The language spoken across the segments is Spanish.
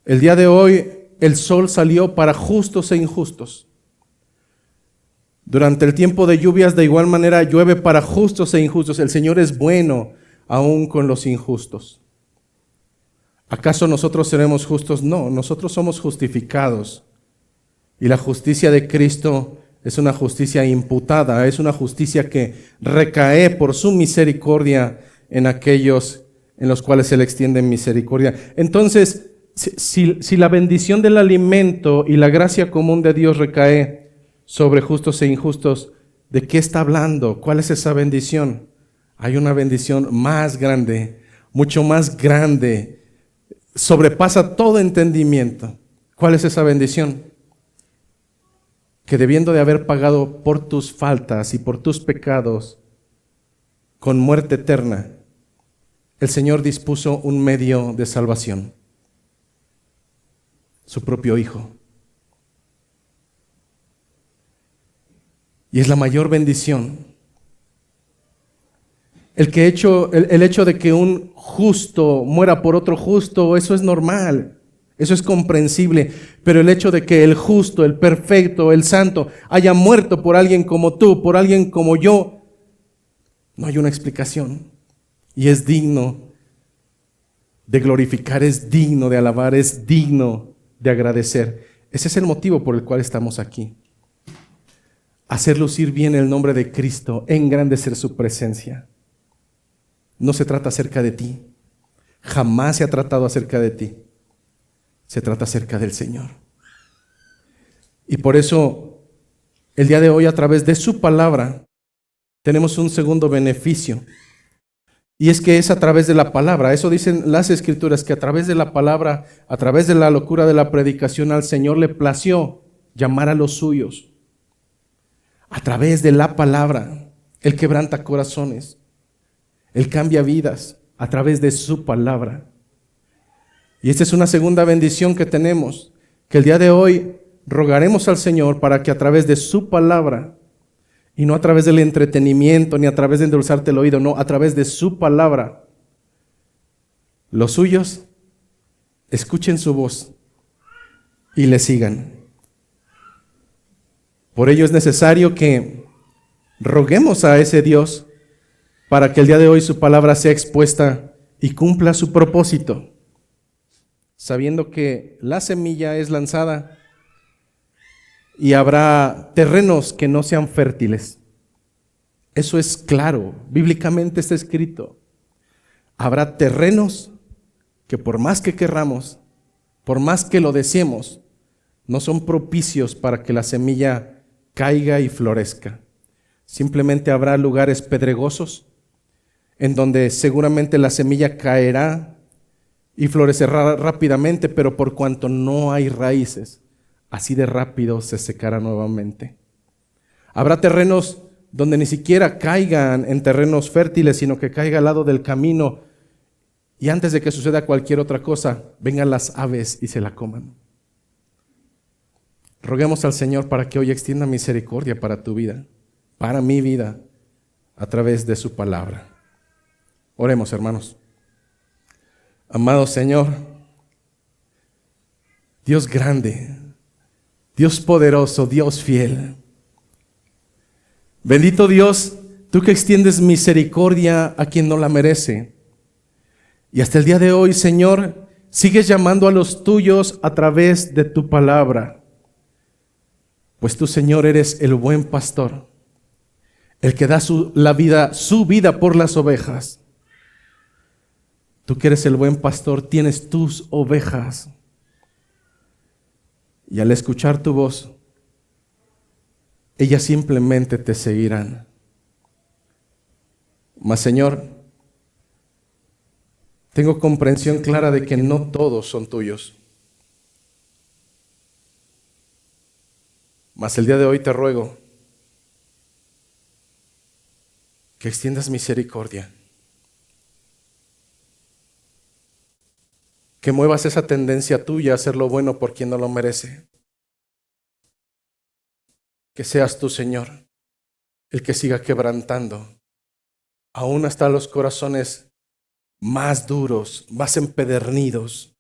El día de hoy el sol salió para justos e injustos. Durante el tiempo de lluvias, de igual manera, llueve para justos e injustos. El Señor es bueno aún con los injustos. ¿Acaso nosotros seremos justos? No, nosotros somos justificados. Y la justicia de Cristo es una justicia imputada, es una justicia que recae por su misericordia en aquellos en los cuales Él extiende misericordia. Entonces, si la bendición del alimento y la gracia común de Dios recae sobre justos e injustos, ¿de qué está hablando? ¿Cuál es esa bendición? Hay una bendición más grande, mucho más grande, sobrepasa todo entendimiento. ¿Cuál es esa bendición? Que debiendo de haber pagado por tus faltas y por tus pecados con muerte eterna, el Señor dispuso un medio de salvación, su propio Hijo. Y es la mayor bendición. El hecho de que un justo muera por otro justo, eso es normal, eso es comprensible. Pero el hecho de que el justo, el perfecto, el santo, haya muerto por alguien como tú, por alguien como yo, no hay una explicación. Y es digno de glorificar, es digno de alabar, es digno de agradecer. Ese es el motivo por el cual estamos aquí. Hacer lucir bien el nombre de Cristo, engrandecer su presencia. No se trata acerca de ti. Jamás se ha tratado acerca de ti. Se trata acerca del Señor. Y por eso, el día de hoy, a través de su palabra, tenemos un segundo beneficio. Y es que es a través de la palabra. Eso dicen las Escrituras, que a través de la palabra, a través de la locura de la predicación, al Señor le plació llamar a los suyos. A través de la palabra, Él quebranta corazones. Él cambia vidas a través de su palabra. Y esta es una segunda bendición que tenemos, que el día de hoy rogaremos al Señor para que a través de su palabra, y no a través del entretenimiento, ni a través de endulzarte el oído, no, a través de su palabra, los suyos escuchen su voz y le sigan. Por ello es necesario que roguemos a ese Dios para que el día de hoy su palabra sea expuesta y cumpla su propósito, sabiendo que la semilla es lanzada y habrá terrenos que no sean fértiles. Eso es claro, bíblicamente está escrito. Habrá terrenos que por más que querramos, por más que lo deseemos, no son propicios para que la semilla caiga y florezca. Simplemente habrá lugares pedregosos en donde seguramente la semilla caerá y florecerá rápidamente, pero por cuanto no hay raíces, así de rápido se secará nuevamente. Habrá terrenos donde ni siquiera caigan en terrenos fértiles, sino que caiga al lado del camino y antes de que suceda cualquier otra cosa, vengan las aves y se la coman. Roguemos al Señor para que hoy extienda misericordia para tu vida, para mi vida, a través de su palabra. Oremos, hermanos. Amado Señor, Dios grande, Dios poderoso, Dios fiel. Bendito Dios, tú que extiendes misericordia a quien no la merece. Y hasta el día de hoy, Señor, sigues llamando a los tuyos a través de tu palabra. Pues tú, Señor, eres el buen pastor, el que da su vida por las ovejas. Tú que eres el buen pastor, tienes tus ovejas. Y al escuchar tu voz, ellas simplemente te seguirán. Mas, Señor, tengo comprensión clara de que no todos son tuyos. Mas el día de hoy te ruego que extiendas misericordia, que muevas esa tendencia tuya a hacer lo bueno por quien no lo merece. Que seas tú, Señor, el que siga quebrantando, aún hasta los corazones más duros, más empedernidos.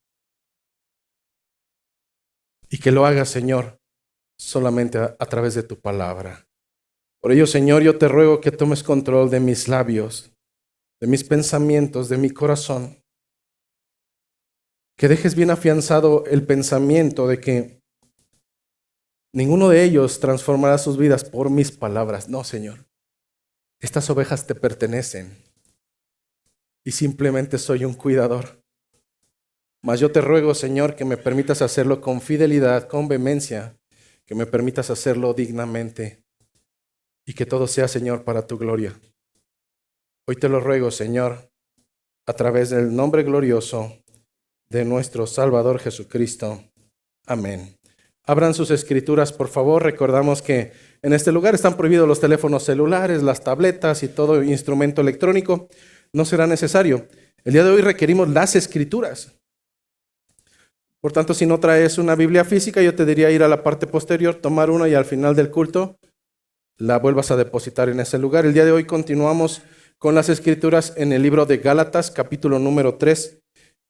y que lo hagas, Señor, solamente a través de tu palabra. Por ello, Señor, yo te ruego que tomes control de mis labios, de mis pensamientos, de mi corazón. Que dejes bien afianzado el pensamiento de que ninguno de ellos transformará sus vidas por mis palabras. No, Señor. Estas ovejas te pertenecen y simplemente soy un cuidador. Mas yo te ruego, Señor, que me permitas hacerlo con fidelidad, con vehemencia, que me permitas hacerlo dignamente y que todo sea, Señor, para tu gloria. Hoy te lo ruego, Señor, a través del nombre glorioso de nuestro Salvador Jesucristo. Amén. Abran sus escrituras, por favor. Recordamos que en este lugar están prohibidos los teléfonos celulares, las tabletas y todo instrumento electrónico. No será necesario. El día de hoy requerimos las escrituras. Por tanto, si no traes una Biblia física, yo te diría ir a la parte posterior, tomar una y al final del culto la vuelvas a depositar en ese lugar. El día de hoy continuamos con las escrituras en el libro de Gálatas, capítulo número 3,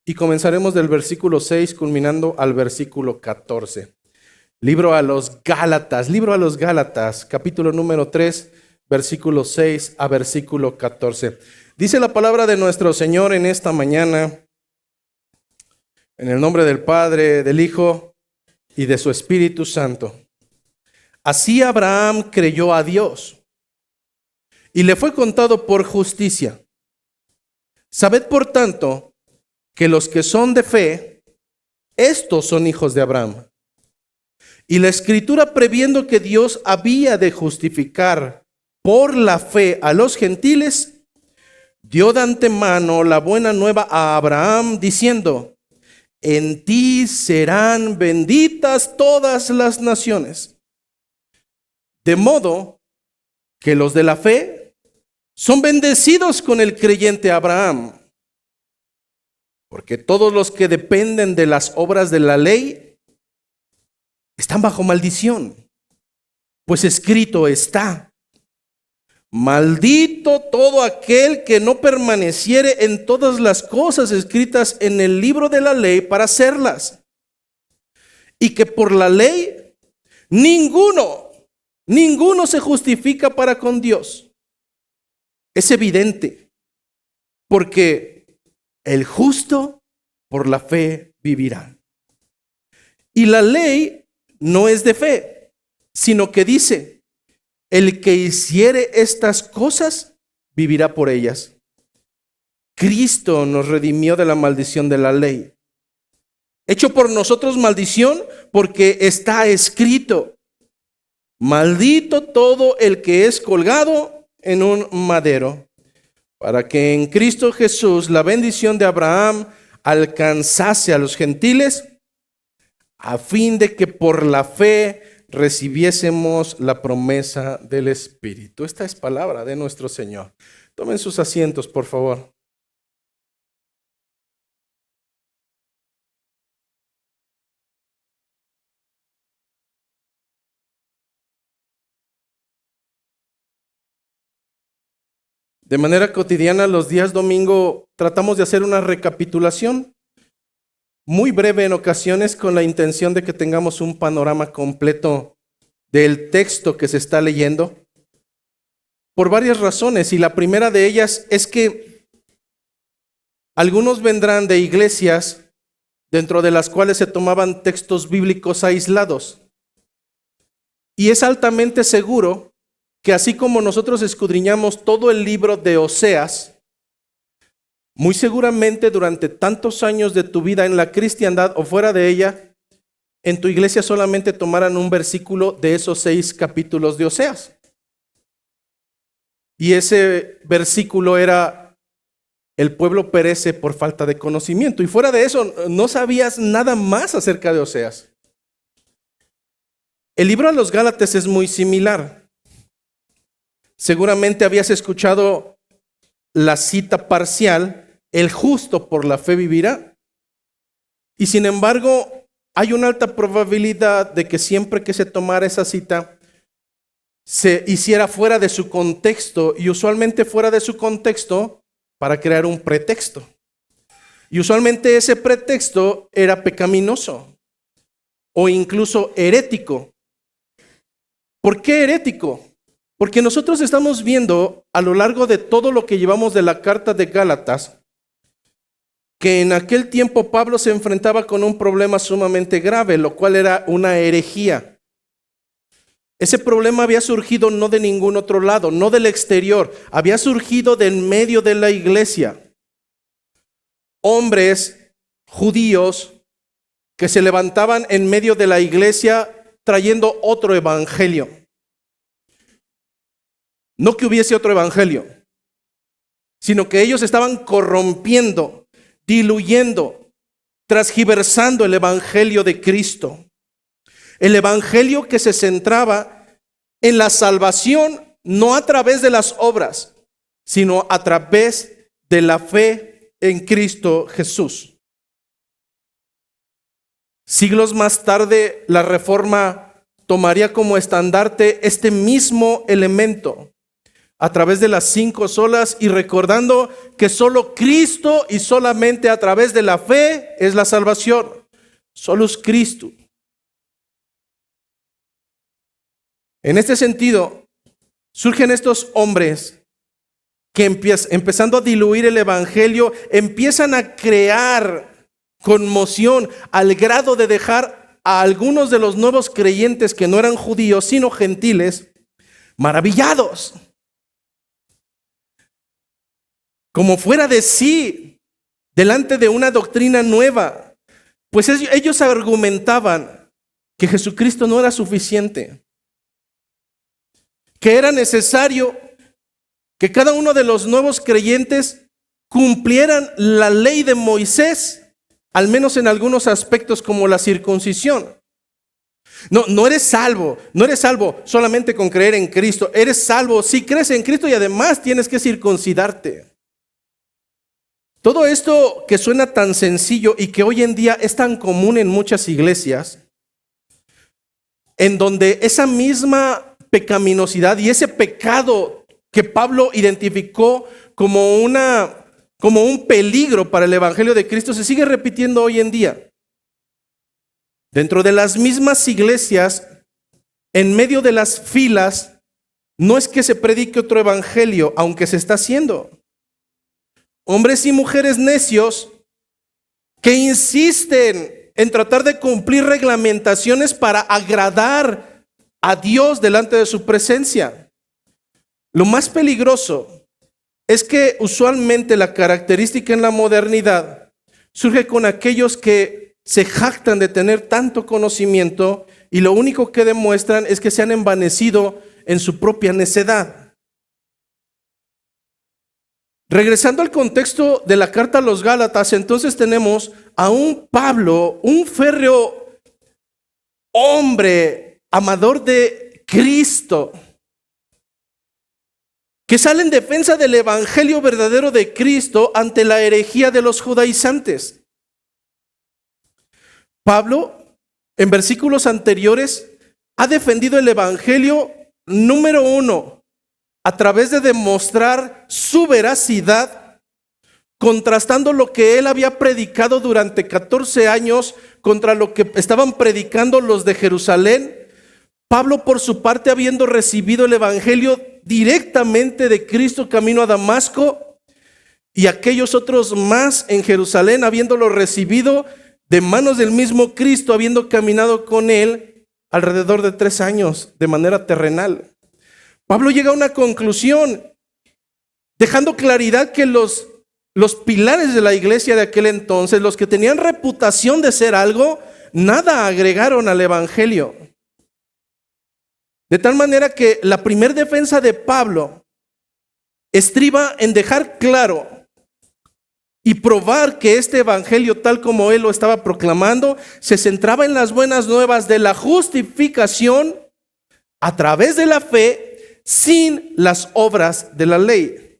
y comenzaremos del versículo 6, culminando al versículo 14. Libro a los Gálatas, capítulo número 3, versículo 6 a versículo 14. Dice la palabra de nuestro Señor en esta mañana, en el nombre del Padre, del Hijo y de su Espíritu Santo. Así Abraham creyó a Dios y le fue contado por justicia. Sabed por tanto que los que son de fe, estos son hijos de Abraham. Y la Escritura, previendo que Dios había de justificar por la fe a los gentiles, dio de antemano la buena nueva a Abraham, diciendo: en ti serán benditas todas las naciones. De modo que los de la fe son bendecidos con el creyente Abraham. Porque todos los que dependen de las obras de la ley están bajo maldición, pues escrito está: maldito todo aquel que no permaneciere en todas las cosas escritas en el libro de la ley para hacerlas. Y que por la ley ninguno se justifica para con Dios. Es evidente, porque el justo por la fe vivirá. Y la ley no es de fe, sino que dice: el que hiciere estas cosas vivirá por ellas. Cristo nos redimió de la maldición de la ley, hecho por nosotros maldición, porque está escrito: maldito todo el que es colgado en un madero, para que en Cristo Jesús la bendición de Abraham alcanzase a los gentiles, a fin de que por la fe recibiésemos la promesa del Espíritu. Esta es palabra de nuestro Señor. Tomen sus asientos, por favor. De manera cotidiana, los días domingo tratamos de hacer una recapitulación muy breve en ocasiones, con la intención de que tengamos un panorama completo del texto que se está leyendo, por varias razones. Y la primera de ellas es que algunos vendrán de iglesias dentro de las cuales se tomaban textos bíblicos aislados. Y es altamente seguro que así como nosotros escudriñamos todo el libro de Oseas, muy seguramente durante tantos años de tu vida en la cristiandad o fuera de ella, en tu iglesia solamente tomaran un versículo de esos 6 capítulos de Oseas. Y ese versículo era: el pueblo perece por falta de conocimiento. Y fuera de eso, no sabías nada más acerca de Oseas. El libro a los Gálatas es muy similar. Seguramente habías escuchado la cita parcial: el justo por la fe vivirá. Y sin embargo, hay una alta probabilidad de que siempre que se tomara esa cita, se hiciera fuera de su contexto, y usualmente fuera de su contexto para crear un pretexto. Y usualmente ese pretexto era pecaminoso o incluso herético. ¿Por qué herético? Porque nosotros estamos viendo a lo largo de todo lo que llevamos de la carta de Gálatas, que en aquel tiempo Pablo se enfrentaba con un problema sumamente grave, lo cual era una herejía. Ese problema había surgido no de ningún otro lado, no del exterior, había surgido de en medio de la iglesia. Hombres judíos que se levantaban en medio de la iglesia trayendo otro evangelio. No que hubiese otro evangelio, sino que ellos estaban corrompiendo, diluyendo, transgiversando el evangelio de Cristo. El evangelio que se centraba en la salvación, no a través de las obras, sino a través de la fe en Cristo Jesús. Siglos más tarde, la Reforma tomaría como estandarte este mismo elemento a través de las 5 solas y recordando que solo Cristo y solamente a través de la fe es la salvación. Solus Christus. En este sentido, surgen estos hombres que empezando a diluir el evangelio, empiezan a crear conmoción al grado de dejar a algunos de los nuevos creyentes que no eran judíos, sino gentiles, maravillados. Como fuera de sí, delante de una doctrina nueva. Pues ellos argumentaban que Jesucristo no era suficiente, que era necesario que cada uno de los nuevos creyentes cumplieran la ley de Moisés, al menos en algunos aspectos como la circuncisión. No eres salvo solamente con creer en Cristo, eres salvo si crees en Cristo y además tienes que circuncidarte. Todo esto que suena tan sencillo y que hoy en día es tan común en muchas iglesias, en donde esa misma pecaminosidad y ese pecado que Pablo identificó como un peligro para el evangelio de Cristo se sigue repitiendo hoy en día. Dentro de las mismas iglesias, en medio de las filas, no es que se predique otro evangelio, aunque se está haciendo. Hombres y mujeres necios que insisten en tratar de cumplir reglamentaciones para agradar a Dios delante de su presencia. Lo más peligroso es que usualmente la característica en la modernidad surge con aquellos que se jactan de tener tanto conocimiento y lo único que demuestran es que se han envanecido en su propia necedad. Regresando al contexto de la carta a los Gálatas, entonces tenemos a un Pablo, un férreo hombre, amador de Cristo, que sale en defensa del evangelio verdadero de Cristo ante la herejía de los judaizantes. Pablo, en versículos anteriores, ha defendido el evangelio número 1, a través de demostrar su veracidad, contrastando lo que él había predicado durante 14 años contra lo que estaban predicando los de Jerusalén. Pablo, por su parte, habiendo recibido el evangelio directamente de Cristo camino a Damasco, y aquellos otros más en Jerusalén, habiéndolo recibido de manos del mismo Cristo, habiendo caminado con él alrededor de 3 años de manera terrenal. Pablo llega a una conclusión, dejando claridad que los pilares de la iglesia de aquel entonces, los que tenían reputación de ser algo, nada agregaron al evangelio. De tal manera que la primera defensa de Pablo estriba en dejar claro y probar que este evangelio, tal como él lo estaba proclamando, se centraba en las buenas nuevas de la justificación a través de la fe, sin las obras de la ley.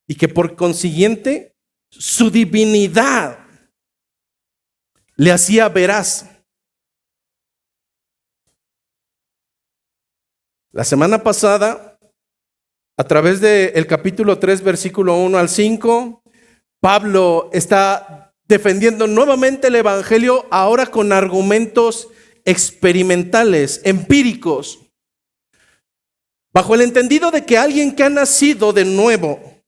Y que por consiguiente su divinidad le hacía veraz. La semana pasada, a través del capítulo 3, versículo 1 al 5, Pablo está defendiendo nuevamente el evangelio, ahora con argumentos experimentales, empíricos, bajo el entendido de que alguien que ha nacido de nuevo,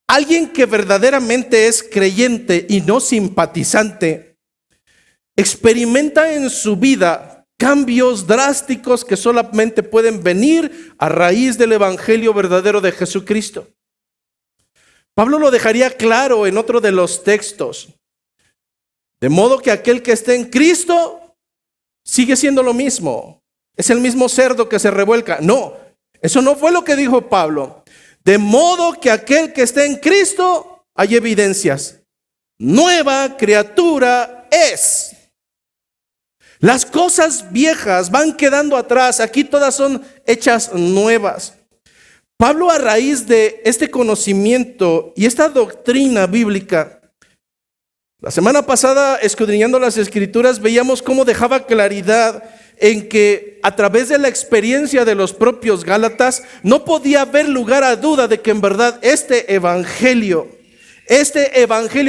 alguien que verdaderamente es creyente y no simpatizante, experimenta en su vida cambios drásticos que solamente pueden venir a raíz del evangelio verdadero de Jesucristo. Pablo lo dejaría claro en otro de los textos. De modo que aquel que esté en Cristo sigue siendo lo mismo. Es el mismo cerdo que se revuelca. No, eso no fue lo que dijo Pablo. De modo que aquel que esté en Cristo, hay evidencias. Nueva criatura es. Las cosas viejas van quedando atrás. Aquí todas son hechas nuevas. Pablo, a raíz de este conocimiento y esta doctrina bíblica, la semana pasada, escudriñando las Escrituras, veíamos cómo dejaba claridad en que a través de la experiencia de los propios Gálatas no podía haber lugar a duda de que en verdad este evangelio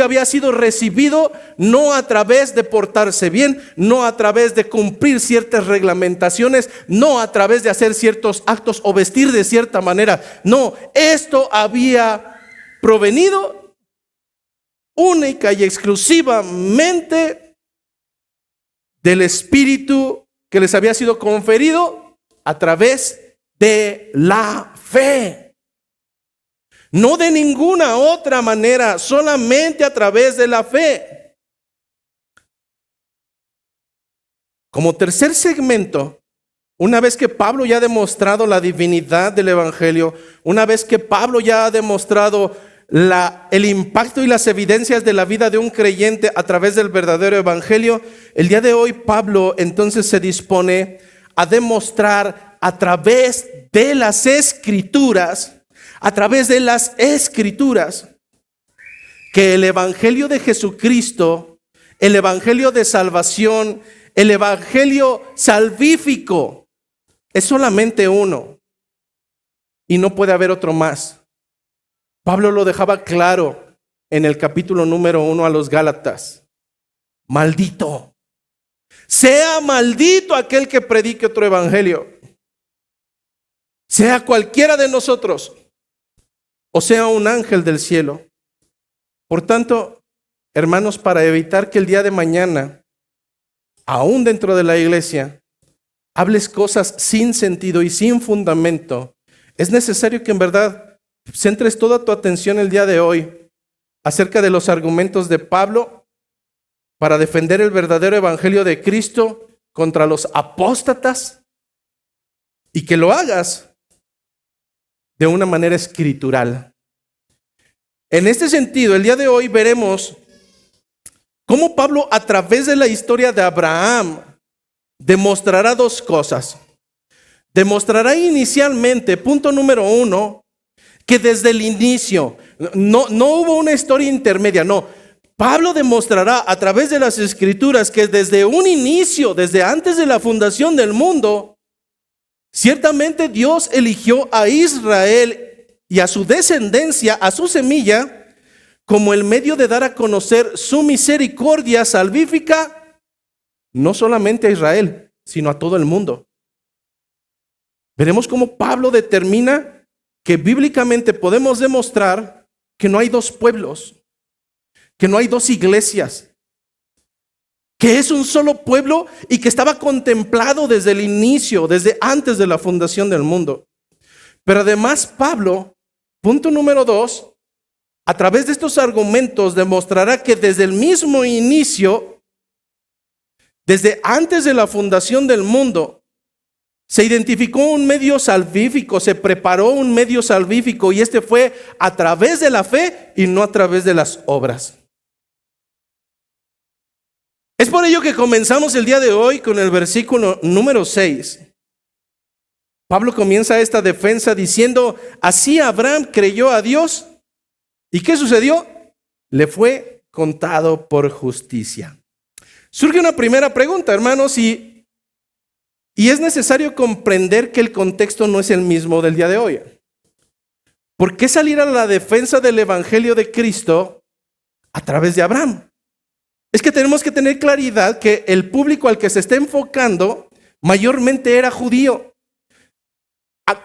había sido recibido no a través de portarse bien, no a través de cumplir ciertas reglamentaciones, no a través de hacer ciertos actos o vestir de cierta manera. No, esto había provenido única y exclusivamente del Espíritu que les había sido conferido a través de la fe. No de ninguna otra manera, solamente a través de la fe. Como tercer segmento, una vez que Pablo ya ha demostrado la divinidad del evangelio, una vez que Pablo ya ha demostrado el impacto y las evidencias de la vida de un creyente a través del verdadero evangelio, el día de hoy Pablo entonces se dispone a demostrar a través de las Escrituras, que el evangelio de Jesucristo, el evangelio de salvación, el evangelio salvífico, es solamente uno y no puede haber otro más. Pablo lo dejaba claro en el capítulo número 1 a los Gálatas. Maldito, sea maldito aquel que predique otro evangelio, sea cualquiera de nosotros, o sea un ángel del cielo. Por tanto, hermanos, para evitar que el día de mañana, aún dentro de la iglesia, hables cosas sin sentido y sin fundamento, es necesario que en verdad centres toda tu atención el día de hoy acerca de los argumentos de Pablo para defender el verdadero evangelio de Cristo contra los apóstatas, y que lo hagas de una manera escritural. En este sentido, el día de hoy veremos cómo Pablo, a través de la historia de Abraham, demostrará dos cosas. Demostrará inicialmente, punto número 1, que desde el inicio, no hubo una historia intermedia, no. Pablo demostrará a través de las Escrituras que desde un inicio, desde antes de la fundación del mundo, ciertamente Dios eligió a Israel y a su descendencia, a su semilla, como el medio de dar a conocer su misericordia salvífica, no solamente a Israel, sino a todo el mundo. Veremos cómo Pablo determina que bíblicamente podemos demostrar que no hay dos pueblos, que no hay dos iglesias, que es un solo pueblo y que estaba contemplado desde el inicio, desde antes de la fundación del mundo. Pero además Pablo, punto número 2, a través de estos argumentos demostrará que desde el mismo inicio, desde antes de la fundación del mundo, se identificó un medio salvífico, se preparó un medio salvífico, y este fue a través de la fe y no a través de las obras. Es por ello que comenzamos el día de hoy con el versículo número 6. Pablo comienza esta defensa diciendo: así Abraham creyó a Dios. ¿Y qué sucedió? Le fue contado por justicia. Surge una primera pregunta, hermanos, y es necesario comprender que el contexto no es el mismo del día de hoy. ¿Por qué salir a la defensa del evangelio de Cristo a través de Abraham. Es que tenemos que tener claridad que el público al que se está enfocando mayormente era judío.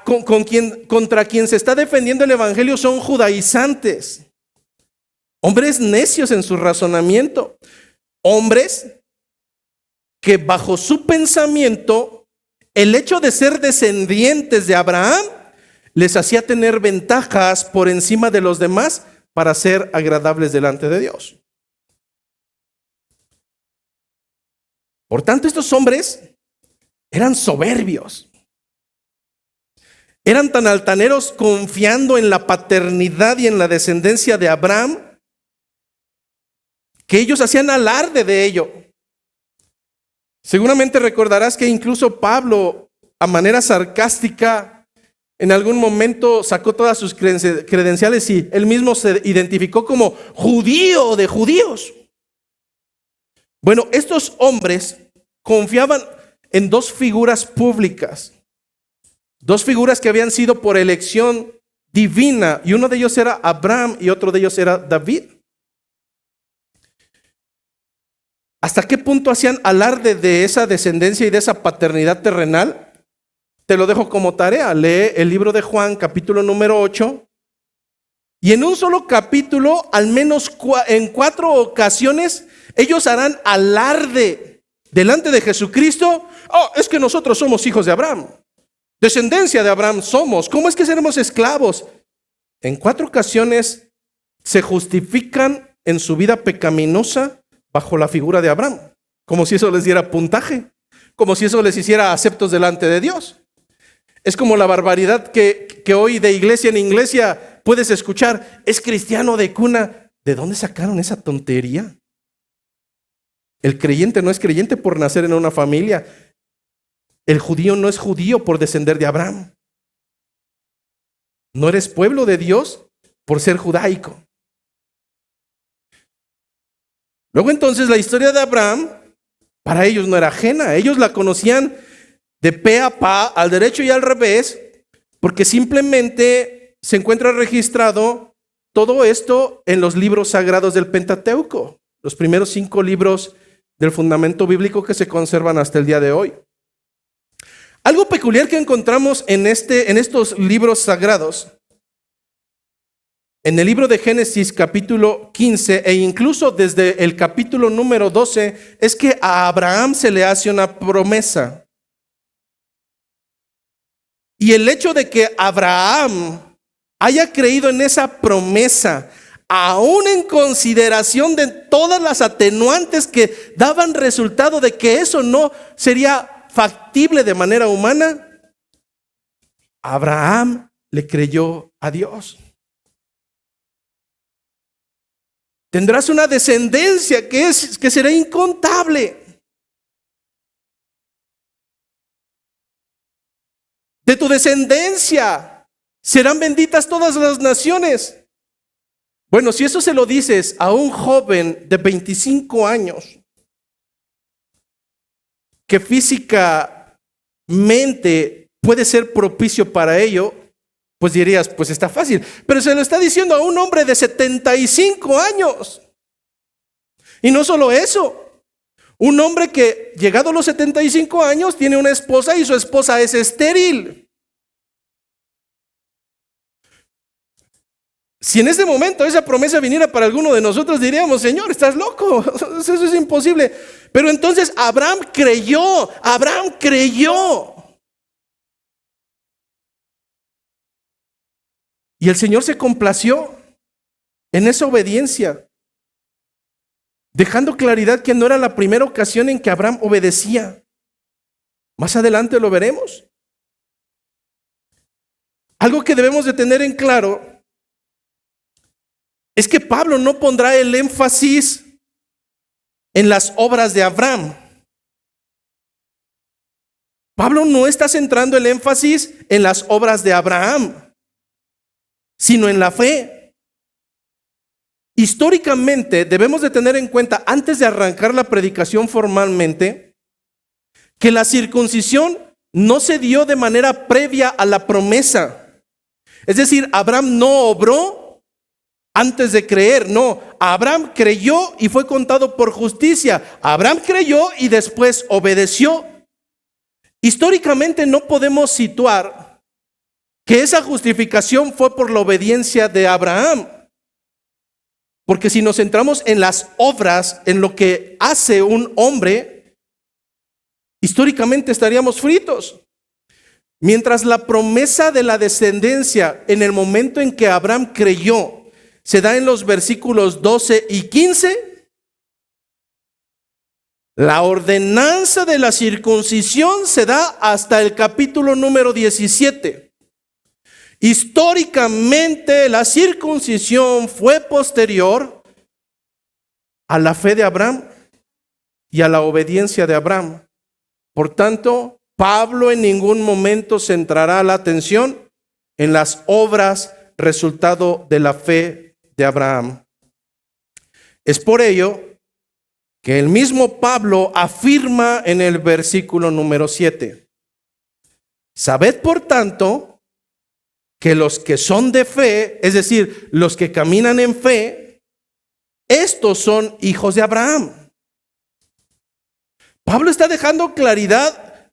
Contra quien se está defendiendo el evangelio son judaizantes, hombres necios en su razonamiento, hombres que bajo su pensamiento el hecho de ser descendientes de Abraham les hacía tener ventajas por encima de los demás para ser agradables delante de Dios. Por tanto, estos hombres eran soberbios. Eran tan altaneros confiando en la paternidad y en la descendencia de Abraham que ellos hacían alarde de ello. Seguramente recordarás que incluso Pablo, a manera sarcástica, en algún momento sacó todas sus credenciales y él mismo se identificó como judío de judíos. Bueno, estos hombres confiaban en dos figuras públicas. Dos figuras que habían sido por elección divina, y uno de ellos era Abraham y otro de ellos era David. ¿Hasta qué punto hacían alarde de esa descendencia y de esa paternidad terrenal? Te lo dejo como tarea. Lee el libro de Juan, capítulo número 8, y en un solo capítulo, al menos en 4 ocasiones, ellos harán alarde delante de Jesucristo. Es que nosotros somos hijos de Abraham. Descendencia de Abraham somos. ¿Cómo es que seremos esclavos? En 4 ocasiones se justifican en su vida pecaminosa bajo la figura de Abraham, como si eso les diera puntaje, como si eso les hiciera aceptos delante de Dios. Es como la barbaridad que hoy de iglesia en iglesia puedes escuchar: es cristiano de cuna. ¿De dónde sacaron esa tontería? El creyente no es creyente por nacer en una familia. El judío no es judío por descender de Abraham. No eres pueblo de Dios por ser judaico. Luego entonces la historia de Abraham para ellos no era ajena. Ellos la conocían de pe a pa, al derecho y al revés, porque simplemente se encuentra registrado todo esto en los libros sagrados del Pentateuco, los primeros 5 libros del fundamento bíblico que se conservan hasta el día de hoy. Algo peculiar que encontramos en estos libros sagrados, en el libro de Génesis capítulo 15 e incluso desde el capítulo número 12, es que a Abraham se le hace una promesa. Y el hecho de que Abraham haya creído en esa promesa, aún en consideración de todas las atenuantes que daban resultado de que eso no sería factible de manera humana, Abraham le creyó a Dios. Tendrás una descendencia que será incontable. De tu descendencia serán benditas todas las naciones. Bueno, si eso se lo dices a un joven de 25 años, que físicamente puede ser propicio para ello, pues dirías, pues está fácil. Pero se lo está diciendo a un hombre de 75 años. Y no solo eso, un hombre que llegado a los 75 años tiene una esposa y su esposa es estéril. Si en este momento esa promesa viniera para alguno de nosotros, diríamos: Señor, estás loco, eso es imposible. Pero entonces Abraham creyó. Y el Señor se complació en esa obediencia, dejando claridad que no era la primera ocasión en que Abraham obedecía. Más adelante lo veremos. Algo que debemos de tener en claro es que Pablo no pondrá el énfasis en las obras de Abraham. Pablo no está centrando el énfasis en las obras de Abraham, sino en la fe. Históricamente debemos de tener en cuenta, antes de arrancar la predicación formalmente, que la circuncisión no se dio de manera previa a la promesa. Es decir, Abraham no obró antes de creer. No, Abraham creyó y fue contado por justicia. Abraham creyó y después obedeció. Históricamente no podemos situar que esa justificación fue por la obediencia de Abraham. Porque si nos centramos en las obras, en lo que hace un hombre, históricamente estaríamos fritos. Mientras la promesa de la descendencia en el momento en que Abraham creyó se da en los versículos 12 y 15, la ordenanza de la circuncisión se da hasta el capítulo número 17. Históricamente la circuncisión fue posterior a la fe de Abraham y a la obediencia de Abraham. Por tanto, Pablo en ningún momento centrará la atención en las obras resultado de la fe de Abraham. Es por ello que el mismo Pablo afirma en el versículo número 7: sabed por tanto que los que son de fe, es decir, los que caminan en fe, estos son hijos de Abraham. Pablo está dejando claridad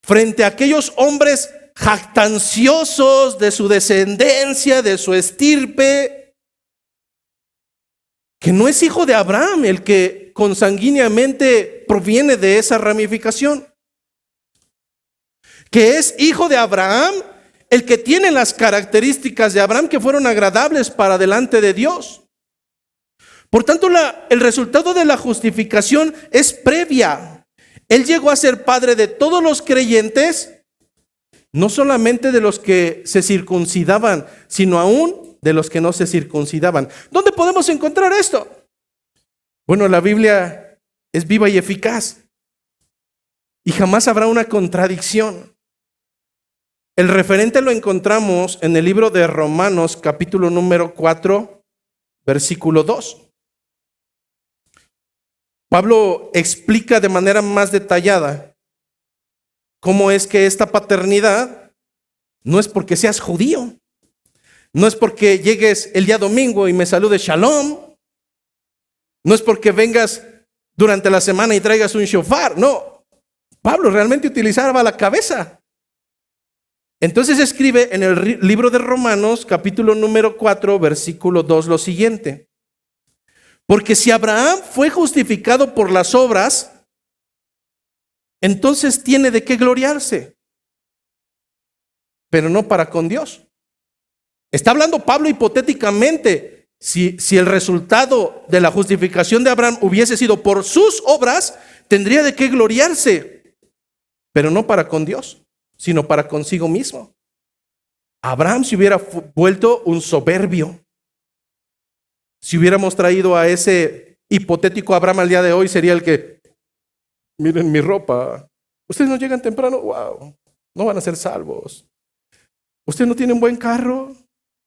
frente a aquellos hombres jactanciosos de su descendencia, de su estirpe, que no es hijo de Abraham el que consanguíneamente proviene de esa ramificación, que es hijo de Abraham el que tiene las características de Abraham que fueron agradables para delante de Dios. Por tanto, el resultado de la justificación es previa. Él llegó a ser padre de todos los creyentes, no solamente de los que se circuncidaban, sino aún de los que no se circuncidaban. ¿Dónde podemos encontrar esto? Bueno, la Biblia es viva y eficaz y jamás habrá una contradicción. El referente lo encontramos en el libro de Romanos, capítulo número 4, versículo 2. Pablo explica de manera más detallada cómo es que esta paternidad no es porque seas judío, no es porque llegues el día domingo y me saludes shalom, no es porque vengas durante la semana y traigas un shofar, no. Pablo realmente utilizaba la cabeza. Entonces escribe en el libro de Romanos, capítulo número 4, versículo 2, lo siguiente: porque si Abraham fue justificado por las obras, entonces tiene de qué gloriarse, pero no para con Dios. Está hablando Pablo hipotéticamente. Si el resultado de la justificación de Abraham hubiese sido por sus obras, tendría de qué gloriarse, pero no para con Dios, sino para consigo mismo. Abraham se hubiera vuelto un soberbio. Si hubiéramos traído a ese hipotético Abraham al día de hoy, sería el que: miren mi ropa, ustedes no llegan temprano, wow, no van a ser salvos. Usted no tiene un buen carro,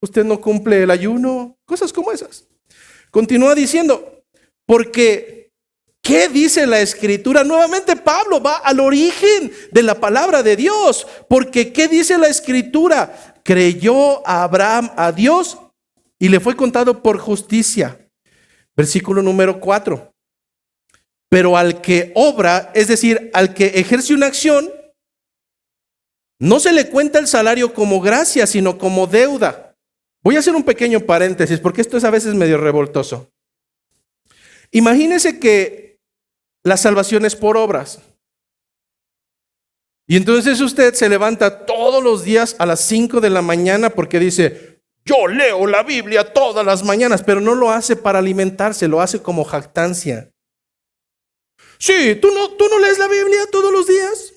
usted no cumple el ayuno, cosas como esas. Continúa diciendo: porque ¿qué dice la Escritura? Nuevamente Pablo va al origen de la palabra de Dios. Porque ¿qué dice la Escritura? Creyó Abraham a Dios y le fue contado por justicia. Versículo número 4. Pero al que obra, es decir, al que ejerce una acción, no se le cuenta el salario como gracia, sino como deuda. Voy a hacer un pequeño paréntesis porque esto es a veces medio revoltoso. Imagínese que la salvación es por obras. Y entonces usted se levanta todos los días a las 5 de la mañana porque dice: yo leo la Biblia todas las mañanas, pero no lo hace para alimentarse, lo hace como jactancia. Sí, ¿tú no lees la Biblia todos los días?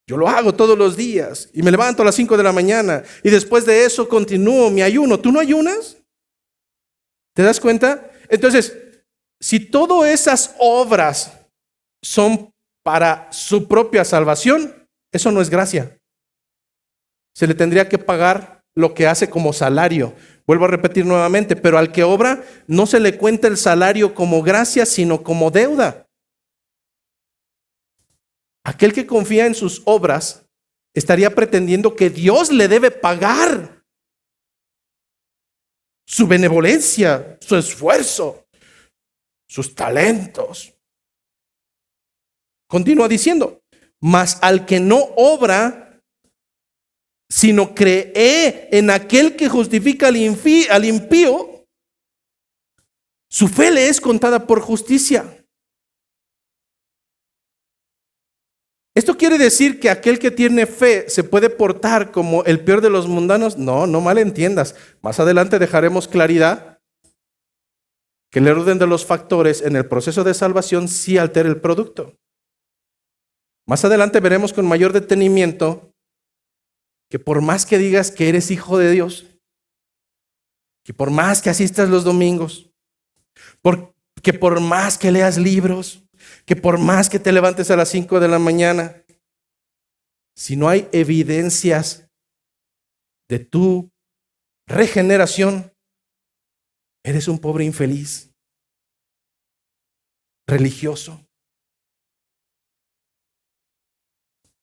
Yo lo hago todos los días y me levanto a las 5 de la mañana y después de eso continúo mi ayuno. ¿Tú no ayunas? ¿Te das cuenta? Entonces, si todas esas obras son para su propia salvación, eso no es gracia. Se le tendría que pagar lo que hace como salario. Vuelvo a repetir nuevamente, pero al que obra no se le cuenta el salario como gracia, sino como deuda. Aquel que confía en sus obras estaría pretendiendo que Dios le debe pagar. su benevolencia, su esfuerzo, sus talentos. Continúa diciendo, mas al que no obra, sino cree en aquel que justifica al impío, su fe le es contada por justicia. ¿Esto quiere decir que aquel que tiene fe se puede portar como el peor de los mundanos? No, no malentiendas. Más adelante dejaremos claridad que el orden de los factores en el proceso de salvación sí altera el producto. Más adelante veremos con mayor detenimiento que por más que digas que eres hijo de Dios, que por más que asistas los domingos, que por más que leas libros, que por más que te levantes a las 5 de la mañana, si no hay evidencias de tu regeneración, eres un pobre infeliz, religioso.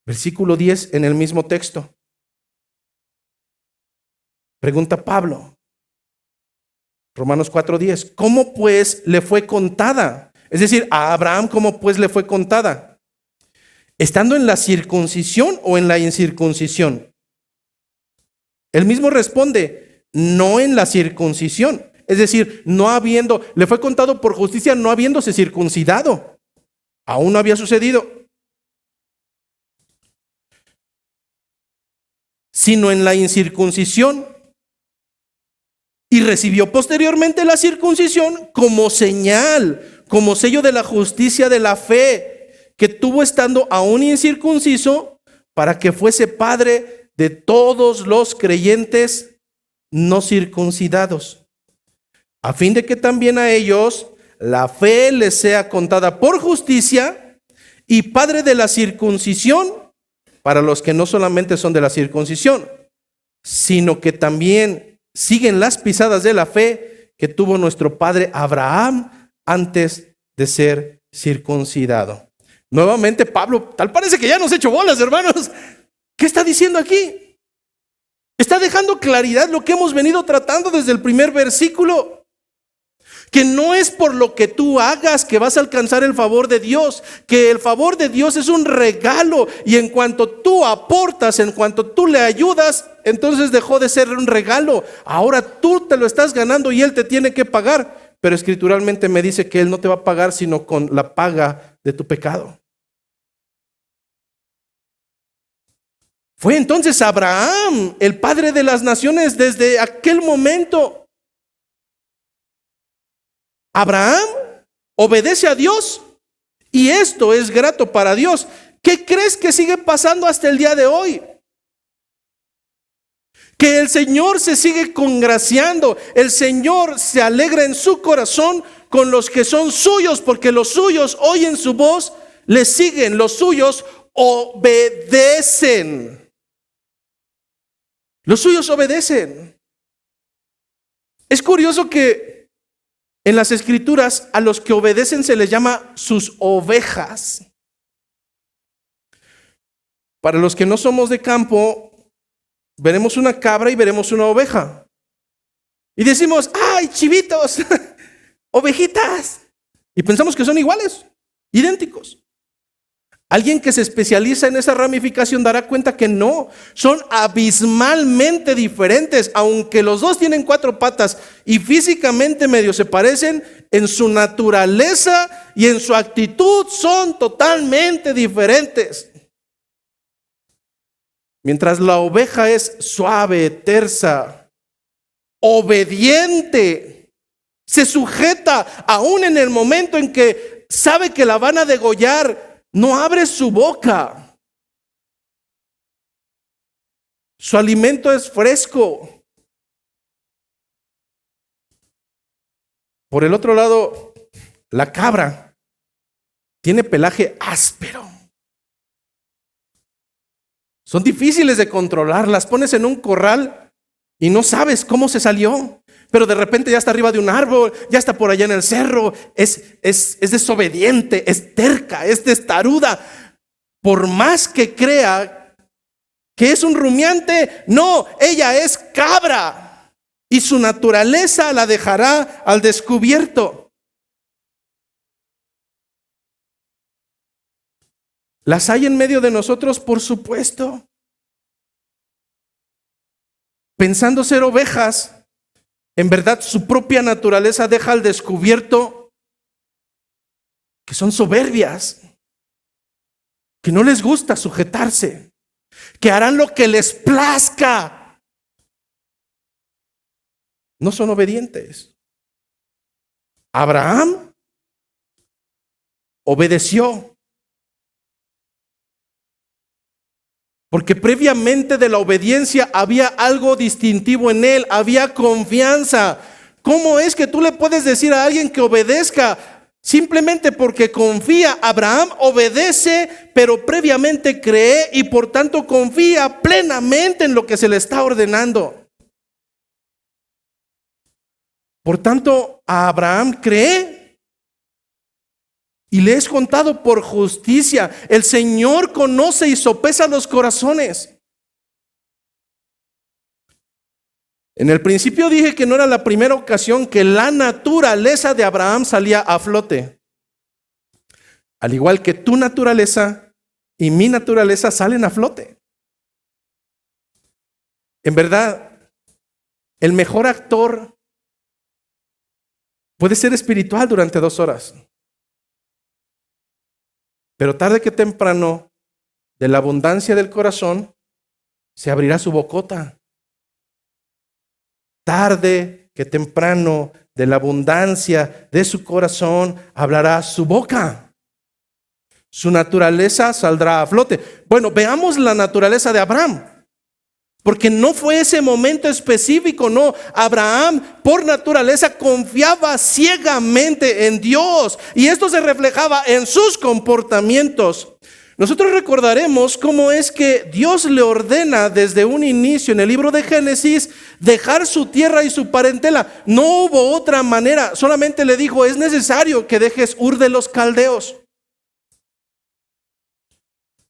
Versículo 10 en el mismo texto. Pregunta Pablo, Romanos 4:10, ¿cómo pues le fue contada? Es decir, a Abraham, ¿cómo pues le fue contada? ¿Estando en la circuncisión o en la incircuncisión? Él mismo responde, no en la circuncisión. Es decir, le fue contado por justicia no habiéndose circuncidado. Aún no había sucedido. Sino en la incircuncisión. Y recibió posteriormente la circuncisión como señal, como sello de la justicia de la fe, que tuvo estando aún incircunciso, para que fuese padre de todos los creyentes no circuncidados, a fin de que también a ellos la fe les sea contada por justicia, y padre de la circuncisión para los que no solamente son de la circuncisión, sino que también siguen las pisadas de la fe que tuvo nuestro padre Abraham antes de ser circuncidado. Nuevamente Pablo, tal parece que ya nos ha hecho bolas, hermanos. ¿Qué está diciendo aquí? Está dejando claridad lo que hemos venido tratando desde el primer versículo. Que no es por lo que tú hagas que vas a alcanzar el favor de Dios, que el favor de Dios es un regalo, y en cuanto tú aportas, en cuanto tú le ayudas, entonces dejó de ser un regalo. Ahora tú te lo estás ganando y Él te tiene que pagar. Pero escrituralmente me dice que Él no te va a pagar sino con la paga de tu pecado. Fue entonces Abraham el padre de las naciones desde aquel momento. Abraham obedece a Dios y esto es grato para Dios. ¿Qué crees que sigue pasando hasta el día de hoy? Que el Señor se sigue congraciando, el Señor se alegra en su corazón con los que son suyos, porque los suyos oyen su voz, le siguen, los suyos obedecen. Los suyos obedecen. Es curioso que en las Escrituras a los que obedecen se les llama sus ovejas. Para los que no somos de campo, veremos una cabra y veremos una oveja. Y decimos, ¡ay, chivitos! ¡Ovejitas! Y pensamos que son iguales, idénticos. Alguien que se especializa en esa ramificación dará cuenta que no, son abismalmente diferentes. Aunque los dos tienen 4 patas y físicamente medio se parecen, en su naturaleza y en su actitud son totalmente diferentes. Mientras la oveja es suave, tersa, obediente, se sujeta aún en el momento en que sabe que la van a degollar, no abre su boca. Su alimento es fresco. Por el otro lado, la cabra tiene pelaje áspero. Son difíciles de controlar. Las pones en un corral y no sabes cómo se salió. Pero de repente ya está arriba de un árbol, ya está por allá en el cerro. Es desobediente, es terca, es testaruda. Por más que crea que es un rumiante, no, ella es cabra. y su naturaleza la dejará al descubierto. ¿Las hay en medio de nosotros? Por supuesto. Pensando ser ovejas, en verdad su propia naturaleza deja al descubierto que son soberbias, que no les gusta sujetarse, que harán lo que les plazca. No son obedientes. Abraham obedeció. Porque previamente de la obediencia había algo distintivo en él, había confianza. ¿Cómo es que tú le puedes decir a alguien que obedezca simplemente porque confía? Abraham obedece, pero previamente cree y por tanto confía plenamente en lo que se le está ordenando. Por tanto, a Abraham cree y le es contado por justicia. El Señor conoce y sopesa los corazones. En el principio dije que no era la primera ocasión que la naturaleza de Abraham salía a flote. Al igual que tu naturaleza y mi naturaleza salen a flote. En verdad, el mejor actor puede ser espiritual durante 2 horas. Pero tarde que temprano, de la abundancia del corazón, se abrirá su bocota. Tarde que temprano, de la abundancia de su corazón, hablará su boca. Su naturaleza saldrá a flote. Bueno, veamos la naturaleza de Abraham. Porque no fue ese momento específico, no. Abraham, por naturaleza, confiaba ciegamente en Dios. Y esto se reflejaba en sus comportamientos. Nosotros recordaremos cómo es que Dios le ordena desde un inicio en el libro de Génesis dejar su tierra y su parentela. No hubo otra manera. Solamente le dijo, es necesario que dejes Ur de los Caldeos.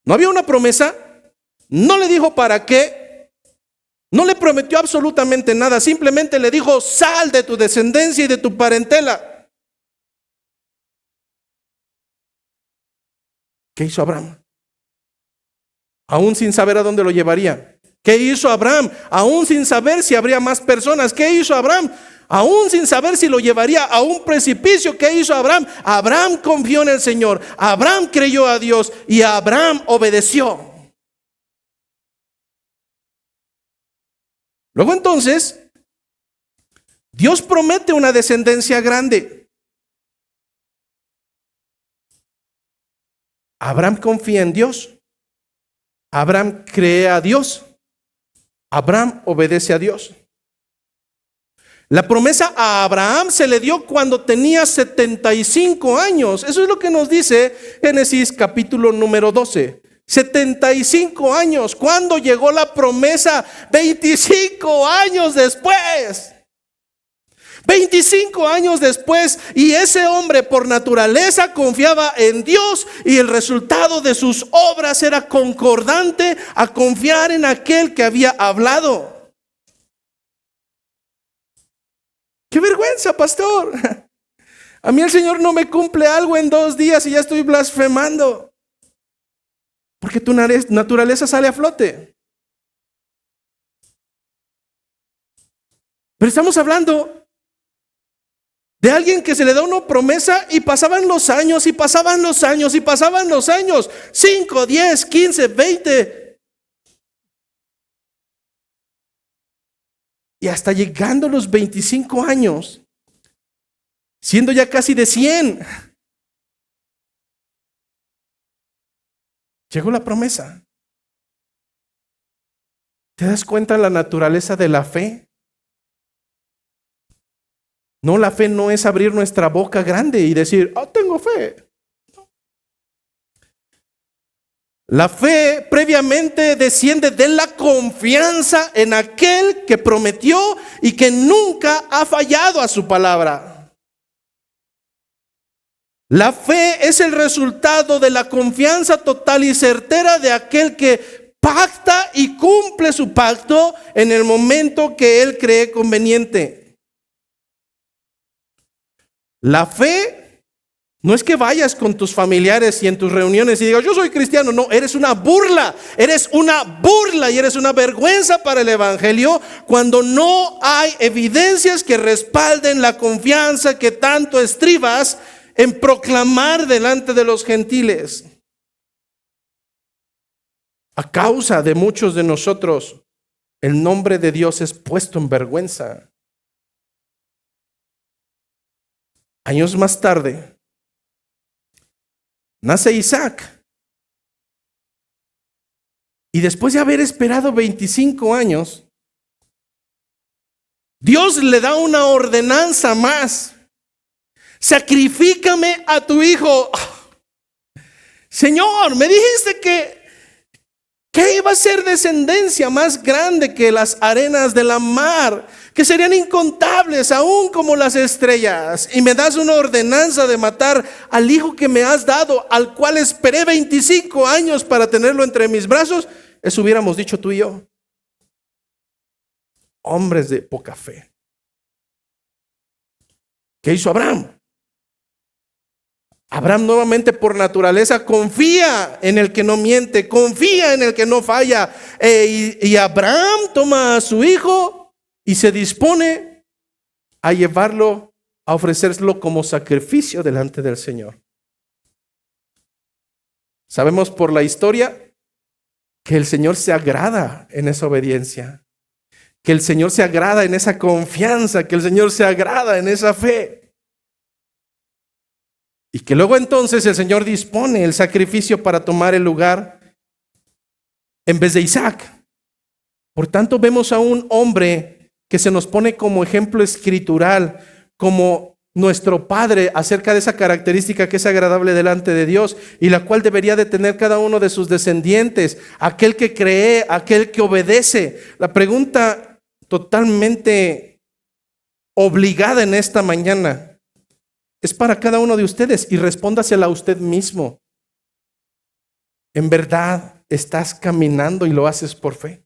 No había una promesa. No le dijo para qué. No le prometió absolutamente nada, simplemente le dijo, sal de tu descendencia y de tu parentela. ¿Qué hizo Abraham? Aún sin saber a dónde lo llevaría. ¿Qué hizo Abraham? Aún sin saber si habría más personas. ¿Qué hizo Abraham? Aún sin saber si lo llevaría a un precipicio. ¿Qué hizo Abraham? Abraham confió en el Señor. Abraham creyó a Dios y Abraham obedeció. Luego entonces, Dios promete una descendencia grande. Abraham confía en Dios. Abraham cree a Dios. Abraham obedece a Dios. La promesa a Abraham se le dio cuando tenía 75 años. Eso es lo que nos dice Génesis capítulo número 12. 75 años. ¿Cuándo llegó la promesa? 25 años después. 25 años después. Y ese hombre por naturaleza confiaba en Dios y el resultado de sus obras era concordante a confiar en aquel que había hablado. ¡Qué vergüenza, pastor! A mí el Señor no me cumple algo en 2 días y ya estoy blasfemando. Porque tu naturaleza sale a flote. Pero estamos hablando de alguien que se le da una promesa y pasaban los años y pasaban los años y pasaban los años. 5, 10, 15, 20. Y hasta llegando a los 25 años, siendo ya casi de 100. Llegó la promesa. ¿Te das cuenta de la naturaleza de la fe? No, la fe no es abrir nuestra boca grande y decir, tengo fe. La fe previamente desciende de la confianza en aquel que prometió y que nunca ha fallado a su palabra. La fe es el resultado de la confianza total y certera de aquel que pacta y cumple su pacto en el momento que Él cree conveniente. La fe no es que vayas con tus familiares y en tus reuniones y digas, yo soy cristiano. No, eres una burla y eres una vergüenza para el evangelio cuando no hay evidencias que respalden la confianza que tanto estribas en proclamar delante de los gentiles. A causa de muchos de nosotros, el nombre de Dios es puesto en vergüenza. Años más tarde, nace Isaac. Y después de haber esperado 25 años, Dios le da una ordenanza más. Sacrifícame a tu hijo. Señor, me dijiste que iba a ser descendencia más grande que las arenas de la mar, que serían incontables, aún como las estrellas. Y me das una ordenanza de matar al hijo que me has dado, al cual esperé 25 años para tenerlo entre mis brazos. Eso hubiéramos dicho tú y yo. Hombres de poca fe. ¿Qué hizo Abraham? Abraham nuevamente por naturaleza confía en el que no miente, confía en el que no falla. Y Abraham toma a su hijo y se dispone a llevarlo, a ofrecerlo como sacrificio delante del Señor. Sabemos por la historia que el Señor se agrada en esa obediencia, que el Señor se agrada en esa confianza, que el Señor se agrada en esa fe. Y que luego entonces el Señor dispone el sacrificio para tomar el lugar en vez de Isaac. Por tanto, vemos a un hombre que se nos pone como ejemplo escritural, como nuestro Padre, acerca de esa característica que es agradable delante de Dios y la cual debería de tener cada uno de sus descendientes, aquel que cree, aquel que obedece. La pregunta totalmente obligada en esta mañana es para cada uno de ustedes y respóndasela a usted mismo. ¿En verdad estás caminando y lo haces por fe?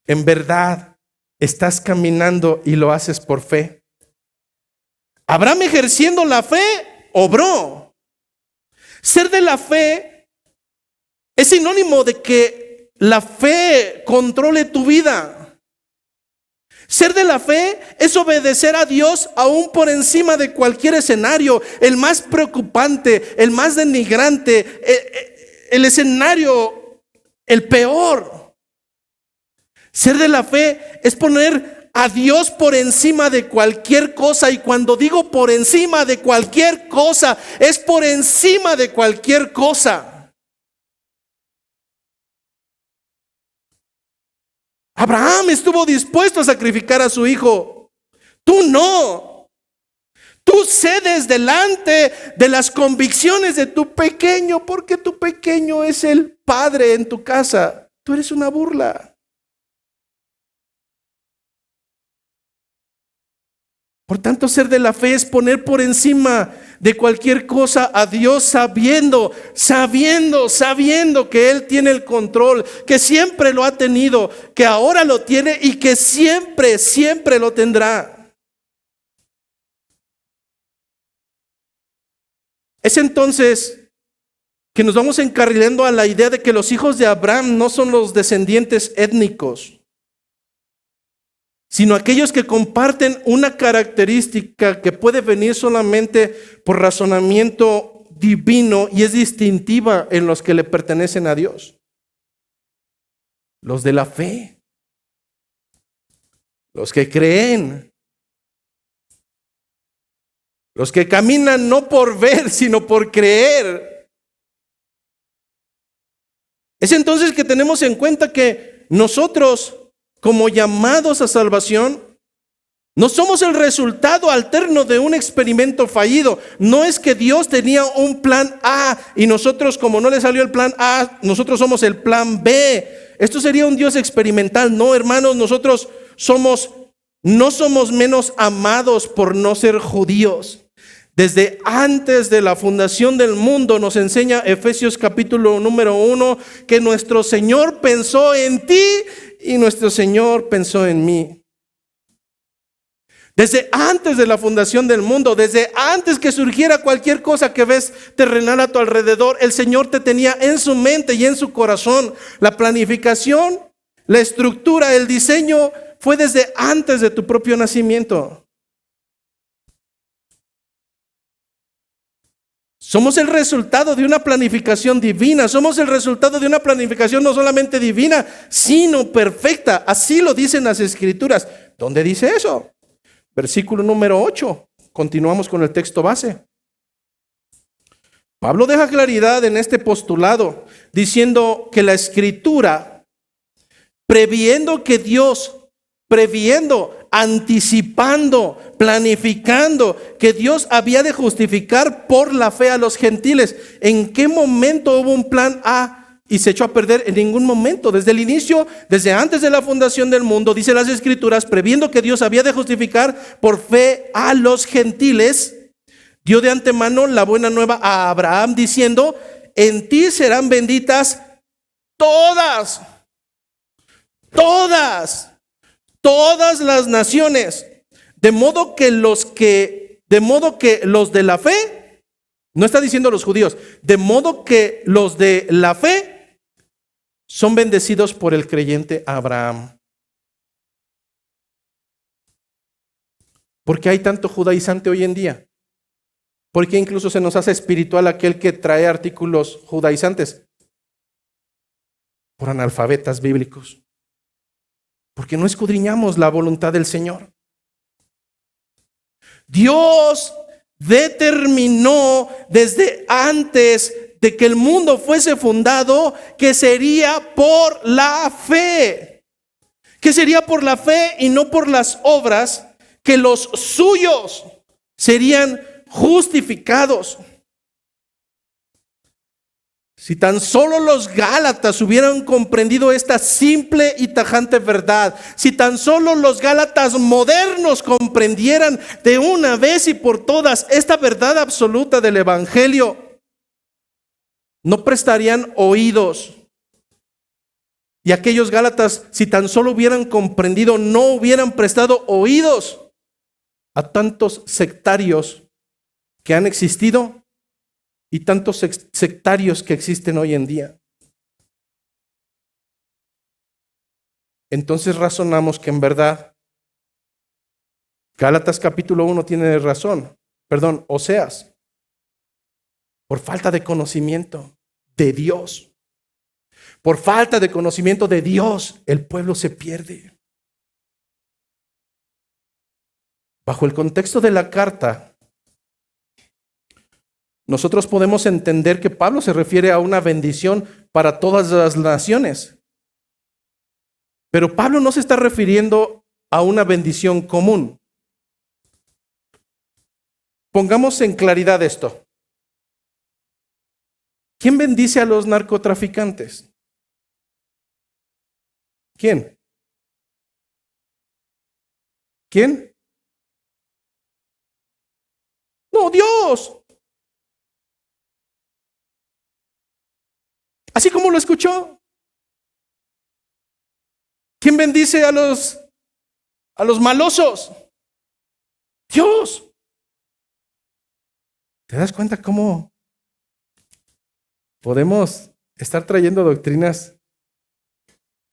¿En verdad estás caminando y lo haces por fe? Abraham, ejerciendo la fe, obró. Ser de la fe es sinónimo de que la fe controle tu vida. Ser de la fe es obedecer a Dios aún por encima de cualquier escenario, el más preocupante, el más denigrante, el escenario, el peor. Ser de la fe es poner a Dios por encima de cualquier cosa, y cuando digo por encima de cualquier cosa, es por encima de cualquier cosa. Abraham estuvo dispuesto a sacrificar a su hijo. Tú no. Tú cedes delante de las convicciones de tu pequeño, porque tu pequeño es el padre en tu casa. Tú eres una burla. Por tanto, ser de la fe es poner por encima de cualquier cosa a Dios, sabiendo que Él tiene el control, que siempre lo ha tenido, que ahora lo tiene y que siempre lo tendrá. Es entonces que nos vamos encarrilando a la idea de que los hijos de Abraham no son los descendientes étnicos, sino aquellos que comparten una característica que puede venir solamente por razonamiento divino y es distintiva en los que le pertenecen a Dios. Los de la fe, los que creen, los que caminan no por ver, sino por creer. Es entonces que tenemos en cuenta que nosotros, como llamados a salvación, no somos el resultado alterno de un experimento fallido. No es que Dios tenía un plan A y nosotros, como no le salió el plan A, nosotros somos el plan B. Esto sería un Dios experimental. No, hermanos, nosotros no somos menos amados por no ser judíos. Desde antes de la fundación del mundo nos enseña Efesios capítulo número 1 que nuestro Señor pensó en ti y nuestro Señor pensó en mí. Desde antes de la fundación del mundo, desde antes que surgiera cualquier cosa que ves terrenal a tu alrededor, el Señor te tenía en su mente y en su corazón. La planificación, la estructura, el diseño fue desde antes de tu propio nacimiento. Somos el resultado de una planificación divina. Somos el resultado de una planificación no solamente divina, sino perfecta. Así lo dicen las Escrituras. ¿Dónde dice eso? Versículo número 8. Continuamos con el texto base. Pablo deja claridad en este postulado, diciendo que la Escritura, previendo, anticipando, planificando que Dios había de justificar por la fe a los gentiles. ¿En qué momento hubo un plan A y se echó a perder? En ningún momento. Desde el inicio, desde antes de la fundación del mundo, dice las Escrituras, previendo que Dios había de justificar por fe a los gentiles, dio de antemano la buena nueva a Abraham, diciendo: en ti serán benditas todas las naciones, de modo que los de la fe, no está diciendo los judíos, de modo que los de la fe son bendecidos por el creyente Abraham. ¿Por qué hay tanto judaizante hoy en día? ¿Por qué incluso se nos hace espiritual aquel que trae artículos judaizantes? Por analfabetas bíblicos. Porque no escudriñamos la voluntad del Señor. Dios determinó desde antes de que el mundo fuese fundado que sería por la fe. Que sería por la fe y no por las obras, que los suyos serían justificados. Si tan solo los Gálatas hubieran comprendido esta simple y tajante verdad, si tan solo los Gálatas modernos comprendieran de una vez y por todas esta verdad absoluta del Evangelio, no prestarían oídos. Y aquellos Gálatas, si tan solo hubieran comprendido, no hubieran prestado oídos a tantos sectarios que han existido y tantos sectarios que existen hoy en día. Entonces razonamos que en verdad Gálatas capítulo 1 tiene razón. Oseas, por falta de conocimiento de Dios. Por falta de conocimiento de Dios, el pueblo se pierde. Bajo el contexto de la carta, nosotros podemos entender que Pablo se refiere a una bendición para todas las naciones. Pero Pablo no se está refiriendo a una bendición común. Pongamos en claridad esto. ¿Quién bendice a los narcotraficantes? ¿Quién? ¿Quién? No, Dios. Así como lo escuchó. ¿Quién bendice a los malosos? Dios. ¿Te das cuenta cómo podemos estar trayendo doctrinas?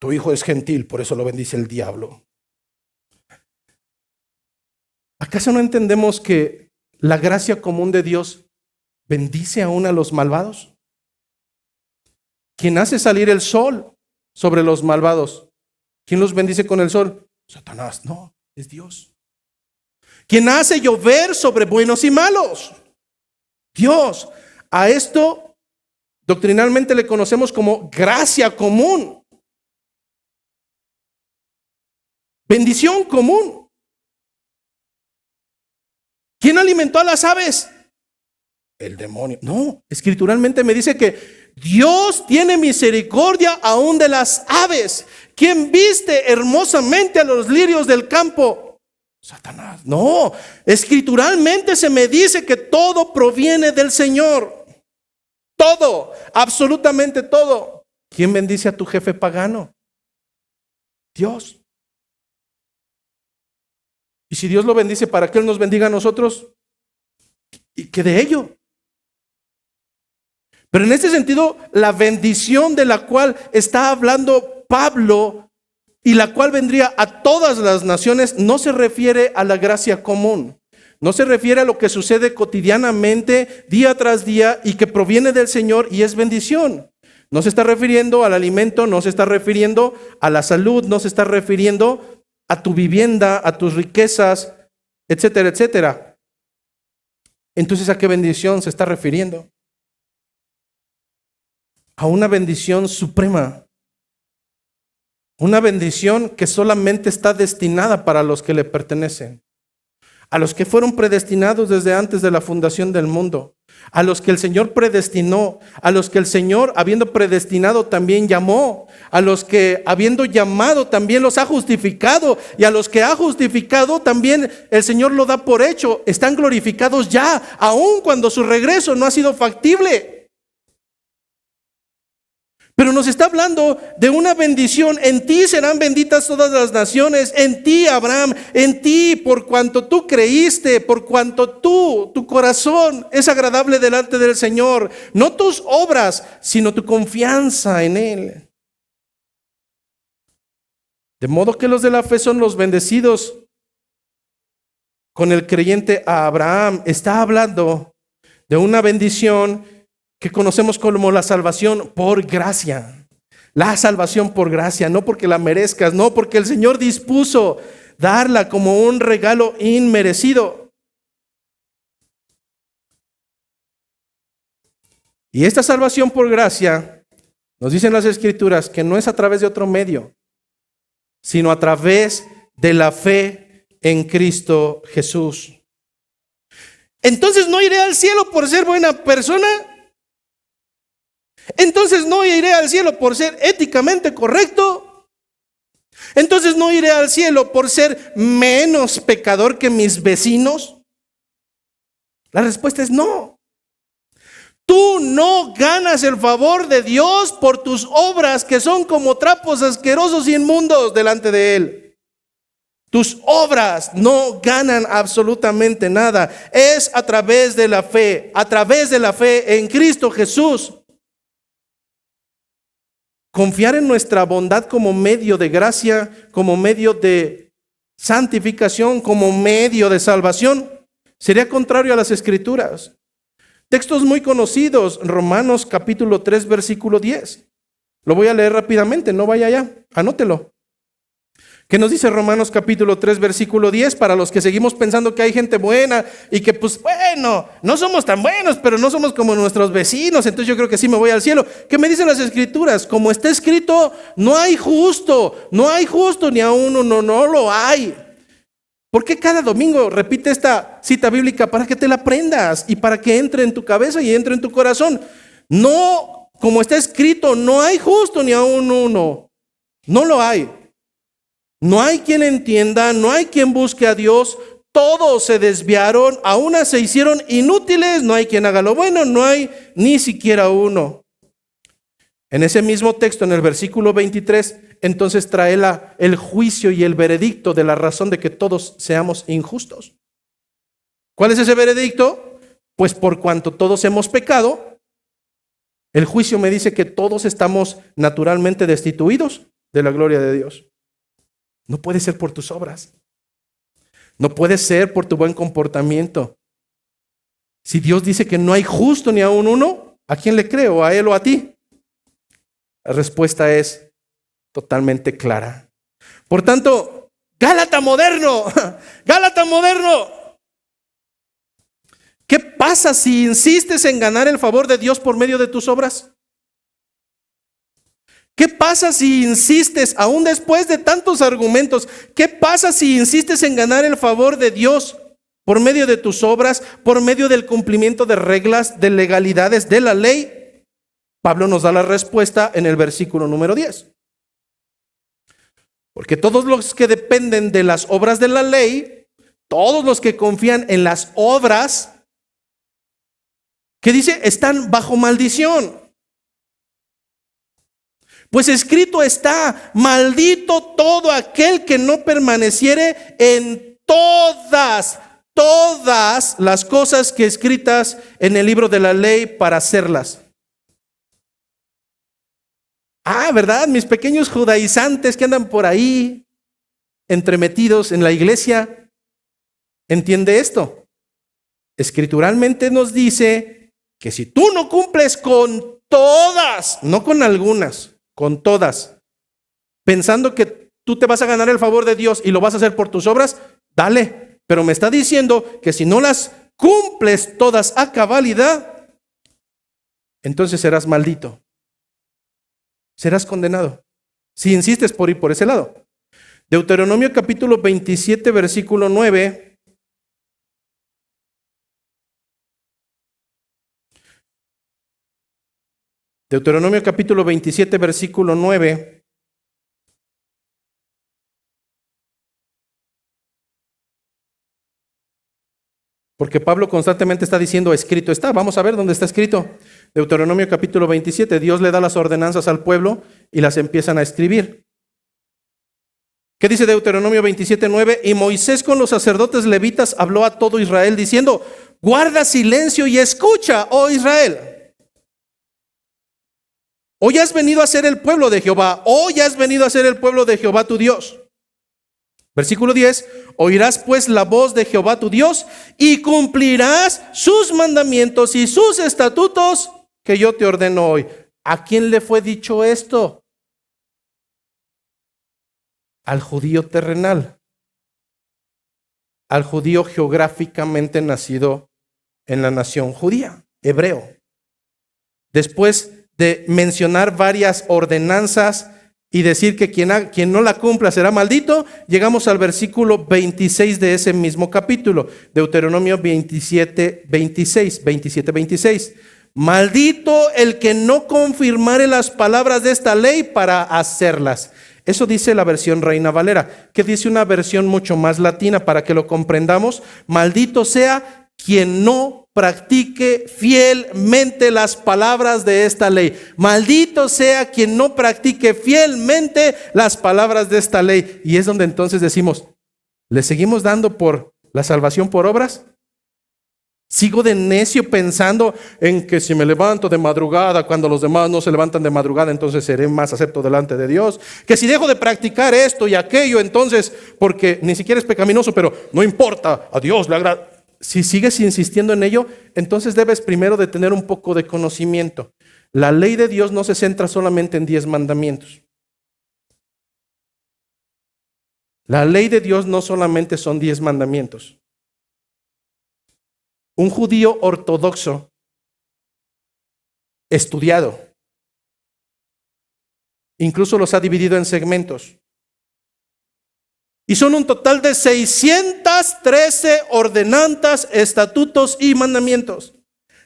Tu hijo es gentil, por eso lo bendice el diablo. ¿Acaso no entendemos que la gracia común de Dios bendice aún a los malvados? ¿Quién hace salir el sol sobre los malvados? ¿Quién los bendice con el sol? Satanás, no, es Dios. ¿Quién hace llover sobre buenos y malos? Dios. A esto doctrinalmente le conocemos como gracia común. Bendición común. ¿Quién alimentó a las aves? El demonio. No, escrituralmente me dice que Dios tiene misericordia aún de las aves. ¿Quién viste hermosamente a los lirios del campo? Satanás. No, escrituralmente se me dice que todo proviene del Señor. Todo, absolutamente todo. ¿Quién bendice a tu jefe pagano? Dios. Y si Dios lo bendice para que Él nos bendiga a nosotros, ¿y qué de ello? Pero en este sentido, la bendición de la cual está hablando Pablo y la cual vendría a todas las naciones, no se refiere a la gracia común. No se refiere a lo que sucede cotidianamente, día tras día, y que proviene del Señor y es bendición. No se está refiriendo al alimento, no se está refiriendo a la salud, no se está refiriendo a tu vivienda, a tus riquezas, etcétera, etcétera. Entonces, ¿a qué bendición se está refiriendo? A una bendición suprema. Una bendición que solamente está destinada para los que le pertenecen. A los que fueron predestinados desde antes de la fundación del mundo. A los que el Señor predestinó. A los que el Señor, habiendo predestinado, también llamó. A los que, habiendo llamado, también los ha justificado. Y a los que ha justificado, también el Señor lo da por hecho. Están glorificados ya, aun cuando su regreso no ha sido factible. Pero nos está hablando de una bendición. En ti serán benditas todas las naciones. En ti, Abraham, en ti, por cuanto tú creíste, por cuanto tu corazón es agradable delante del Señor. No tus obras, sino tu confianza en Él. De modo que los de la fe son los bendecidos. Con el creyente a Abraham está hablando de una bendición que conocemos como la salvación por gracia. La salvación por gracia, no porque la merezcas, no porque el Señor dispuso darla como un regalo inmerecido. Y esta salvación por gracia, nos dicen las Escrituras, que no es a través de otro medio, sino a través de la fe en Cristo Jesús. Entonces, ¿no iré al cielo por ser buena persona? Entonces no iré al cielo por ser éticamente correcto. Entonces no iré al cielo por ser menos pecador que mis vecinos. La respuesta es no. Tú no ganas el favor de Dios por tus obras que son como trapos asquerosos y inmundos delante de Él. Tus obras no ganan absolutamente nada. Es a través de la fe en Cristo Jesús. Confiar en nuestra bondad como medio de gracia, como medio de santificación, como medio de salvación, sería contrario a las Escrituras. Textos muy conocidos, Romanos capítulo 3, versículo 10. Lo voy a leer rápidamente, no vaya allá, anótelo. ¿Qué nos dice Romanos capítulo 3, versículo 10? Para los que seguimos pensando que hay gente buena y que pues bueno, no somos tan buenos, pero no somos como nuestros vecinos, entonces yo creo que sí me voy al cielo. ¿Qué me dicen las Escrituras? Como está escrito, no hay justo ni a uno, no lo hay. ¿Por qué cada domingo repite esta cita bíblica? Para que te la aprendas y para que entre en tu cabeza y entre en tu corazón. No, como está escrito, no hay justo ni a uno, no lo hay. No hay quien entienda, no hay quien busque a Dios, todos se desviaron, a unas se hicieron inútiles, no hay quien haga lo bueno, no hay ni siquiera uno. En ese mismo texto, en el versículo 23, entonces trae el juicio y el veredicto de la razón de que todos seamos injustos. ¿Cuál es ese veredicto? Pues por cuanto todos hemos pecado, el juicio me dice que todos estamos naturalmente destituidos de la gloria de Dios. No puede ser por tus obras. No puede ser por tu buen comportamiento. Si Dios dice que no hay justo ni aun uno, ¿a quién le creo? ¿A Él o a ti? La respuesta es totalmente clara. Por tanto, Gálata moderno, Gálata moderno. ¿Qué pasa si insistes en ganar el favor de Dios por medio de tus obras? ¿Qué pasa si insistes, aún después de tantos argumentos, qué pasa si insistes en ganar el favor de Dios por medio de tus obras, por medio del cumplimiento de reglas, de legalidades, de la ley? Pablo nos da la respuesta en el versículo número 10. Porque todos los que dependen de las obras de la ley todos los que confían en las obras, ¿qué dice? Están bajo maldición. Pues escrito está: maldito todo aquel que no permaneciere en todas las cosas que escritas en el libro de la ley para hacerlas. ¿Verdad? Mis pequeños judaizantes que andan por ahí entremetidos en la iglesia, entiende esto. Escrituralmente nos dice que si tú no cumples con todas, no con algunas, con todas, pensando que tú te vas a ganar el favor de Dios y lo vas a hacer por tus obras, dale. Pero me está diciendo que si no las cumples todas a cabalidad, entonces serás maldito. Serás condenado. Si insistes por ir por ese lado. Deuteronomio capítulo 27, versículo 9. Deuteronomio capítulo 27, versículo 9. Porque Pablo constantemente está diciendo, escrito está. Vamos a ver dónde está escrito. Deuteronomio capítulo 27. Dios le da las ordenanzas al pueblo y las empiezan a escribir. ¿Qué dice Deuteronomio 27, 9? Y Moisés con los sacerdotes levitas habló a todo Israel diciendo: guarda silencio y escucha, oh Israel. Hoy has venido a ser el pueblo de Jehová. Hoy has venido a ser el pueblo de Jehová tu Dios. Versículo 10. Oirás pues la voz de Jehová tu Dios y cumplirás sus mandamientos y sus estatutos que yo te ordeno hoy. ¿A quién le fue dicho esto? Al judío terrenal, al judío geográficamente nacido en la nación judía, hebreo. Después de mencionar varias ordenanzas y decir que quien no la cumpla será maldito, llegamos al versículo 26 de ese mismo capítulo, Deuteronomio 27, 26. Maldito el que no confirmare las palabras de esta ley para hacerlas. Eso dice la versión Reina Valera. ¿Qué dice una versión mucho más latina para que lo comprendamos? Maldito sea quien no practique fielmente las palabras de esta ley. Maldito sea quien no practique fielmente las palabras de esta ley. Y es donde entonces decimos, ¿le seguimos dando por la salvación por obras? ¿Sigo de necio pensando en que si me levanto de madrugada cuando los demás no se levantan de madrugada, entonces seré más acepto delante de Dios? Que si dejo de practicar esto y aquello, entonces, porque ni siquiera es pecaminoso, pero no importa, a Dios le agrada. Si sigues insistiendo en ello, entonces debes primero de tener un poco de conocimiento. La ley de Dios no se centra solamente en 10 mandamientos. La ley de Dios no solamente son 10 mandamientos. Un judío ortodoxo, estudiado, incluso los ha dividido en segmentos. Y son un total de 613 ordenanzas, estatutos y mandamientos.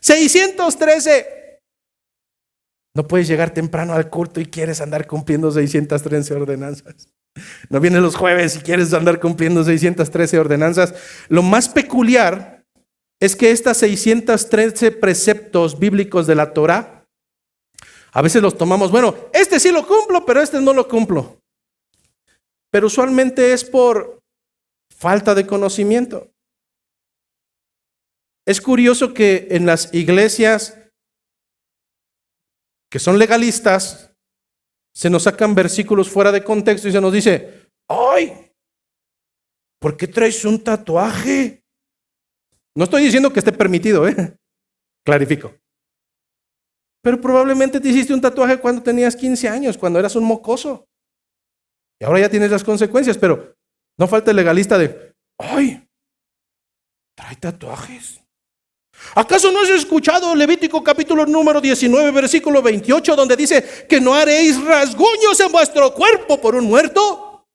613. No puedes llegar temprano al culto y quieres andar cumpliendo 613 ordenanzas. No vienes los jueves y quieres andar cumpliendo 613 ordenanzas. Lo más peculiar es que estas 613 preceptos bíblicos de la Torah, a veces los tomamos, bueno, este sí lo cumplo, pero este no lo cumplo. Pero usualmente es por falta de conocimiento. Es curioso que en las iglesias que son legalistas, se nos sacan versículos fuera de contexto y se nos dice, ¡ay! ¿Por qué traes un tatuaje? No estoy diciendo que esté permitido, clarifico. Pero probablemente te hiciste un tatuaje cuando tenías 15 años, cuando eras un mocoso. Y ahora ya tienes las consecuencias, pero no falta el legalista de, ¡ay! Trae tatuajes. ¿Acaso no has escuchado Levítico capítulo número 19, versículo 28, donde dice que no haréis rasguños en vuestro cuerpo por un muerto?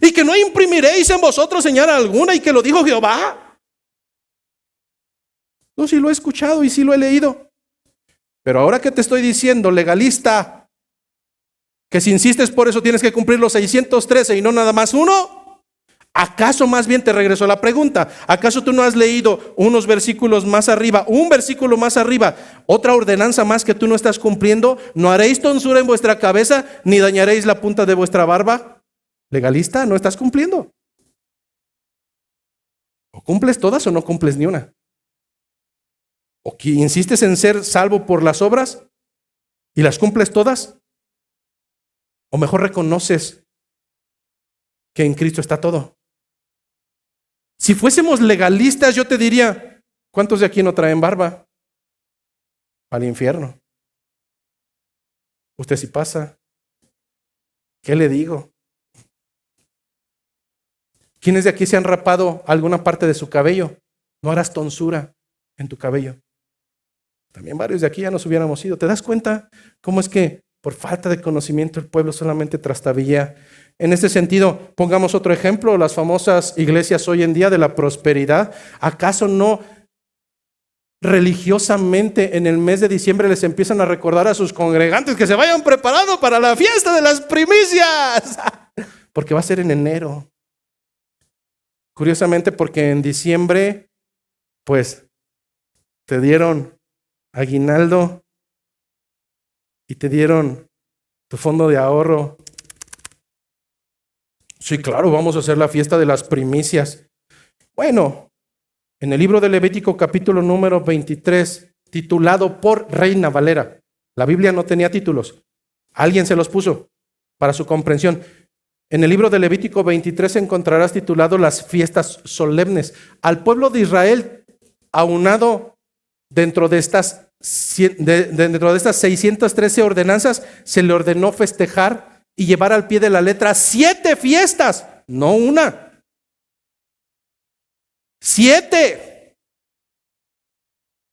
Y que no imprimiréis en vosotros señal alguna, y que lo dijo Jehová. No, sí lo he escuchado y sí lo he leído. Pero ahora que te estoy diciendo, legalista, que si insistes por eso tienes que cumplir los 613 y no nada más uno, ¿Acaso más bien te regreso la pregunta? ¿Acaso tú no has leído unos versículos más arriba, un versículo más arriba, otra ordenanza más que tú no estás cumpliendo? No haréis tonsura en vuestra cabeza, ni dañaréis la punta de vuestra barba. Legalista, no estás cumpliendo. O cumples todas o no cumples ni una. O que insistes en ser salvo por las obras y las cumples todas. O mejor reconoces que en Cristo está todo. Si fuésemos legalistas, yo te diría, ¿cuántos de aquí no traen barba? Al infierno. Usted sí pasa. ¿Qué le digo? ¿Quiénes de aquí se han rapado alguna parte de su cabello? No harás tonsura en tu cabello. También varios de aquí ya nos hubiéramos ido. ¿Te das cuenta cómo es que por falta de conocimiento el pueblo solamente trastabilla? En este sentido, pongamos otro ejemplo, las famosas iglesias hoy en día de la prosperidad. ¿Acaso no religiosamente en el mes de diciembre les empiezan a recordar a sus congregantes que se vayan preparando para la fiesta de las primicias? Porque va a ser en enero. Curiosamente, porque en diciembre, pues, te dieron aguinaldo y te dieron tu fondo de ahorro. Sí, claro, vamos a hacer la fiesta de las primicias. Bueno, en el libro de Levítico capítulo número 23, titulado por Reina Valera, la Biblia no tenía títulos, alguien se los puso para su comprensión. En el libro de Levítico 23 encontrarás titulado las fiestas solemnes. Al pueblo de Israel, aunado dentro de estas 613 ordenanzas, se le ordenó festejar y llevar al pie de la letra 7 fiestas, no una. 7.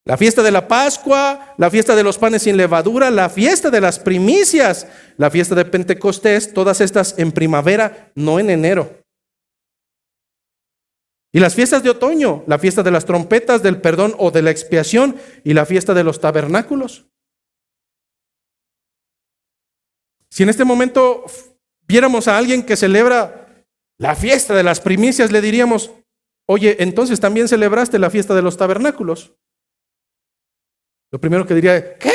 La fiesta de la Pascua, la fiesta de los panes sin levadura, la fiesta de las primicias, la fiesta de Pentecostés, todas estas en primavera, no en enero. Y las fiestas de otoño, la fiesta de las trompetas, del perdón o de la expiación y la fiesta de los tabernáculos. Si en este momento viéramos a alguien que celebra la fiesta de las primicias, le diríamos, oye, entonces también celebraste la fiesta de los tabernáculos. Lo primero que diría, ¿qué?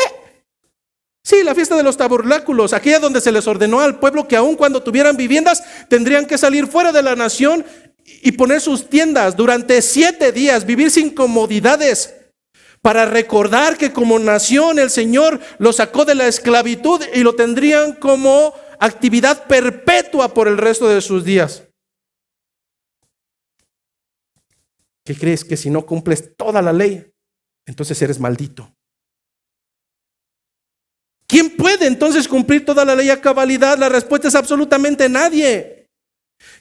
Sí, la fiesta de los tabernáculos, aquella donde se les ordenó al pueblo que aun cuando tuvieran viviendas, tendrían que salir fuera de la nación y poner sus tiendas durante 7 días, vivir sin comodidades, para recordar que como nación el Señor lo sacó de la esclavitud y lo tendrían como actividad perpetua por el resto de sus días. ¿Qué crees? Que si no cumples toda la ley, entonces eres maldito. ¿Quién puede entonces cumplir toda la ley a cabalidad? La respuesta es absolutamente nadie.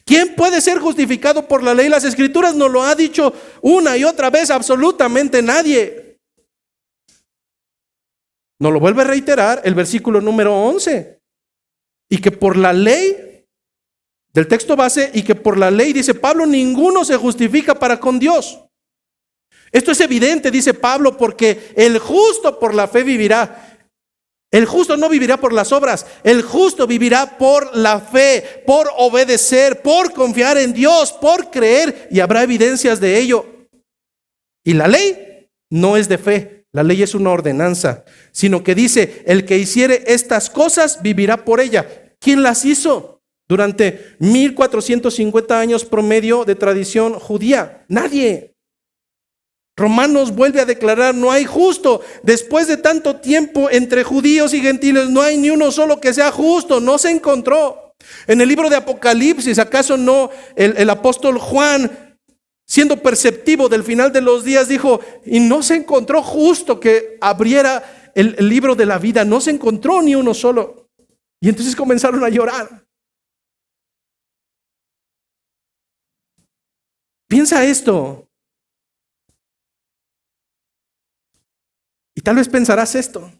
¿Quién puede ser justificado por la ley? Las Escrituras nos lo ha dicho una y otra vez, absolutamente nadie. Nos lo vuelve a reiterar el versículo número 11. Y que por la ley, del texto base, y que por la ley, dice Pablo, ninguno se justifica para con Dios. Esto es evidente, dice Pablo, porque el justo por la fe vivirá. El justo no vivirá por las obras, el justo vivirá por la fe, por obedecer, por confiar en Dios, por creer, y habrá evidencias de ello. Y la ley no es de fe, la ley es una ordenanza, sino que dice, el que hiciere estas cosas vivirá por ella. ¿Quién las hizo durante 1450 años promedio de tradición judía? Nadie. Romanos vuelve a declarar, no hay justo. Después de tanto tiempo entre judíos y gentiles, no hay ni uno solo que sea justo, no se encontró. En el libro de Apocalipsis, ¿acaso no el apóstol Juan, siendo perceptivo del final de los días, dijo, y no se encontró justo que abriera el libro de la vida? No se encontró ni uno solo. Y entonces comenzaron a llorar. Piensa esto. Y tal vez pensarás esto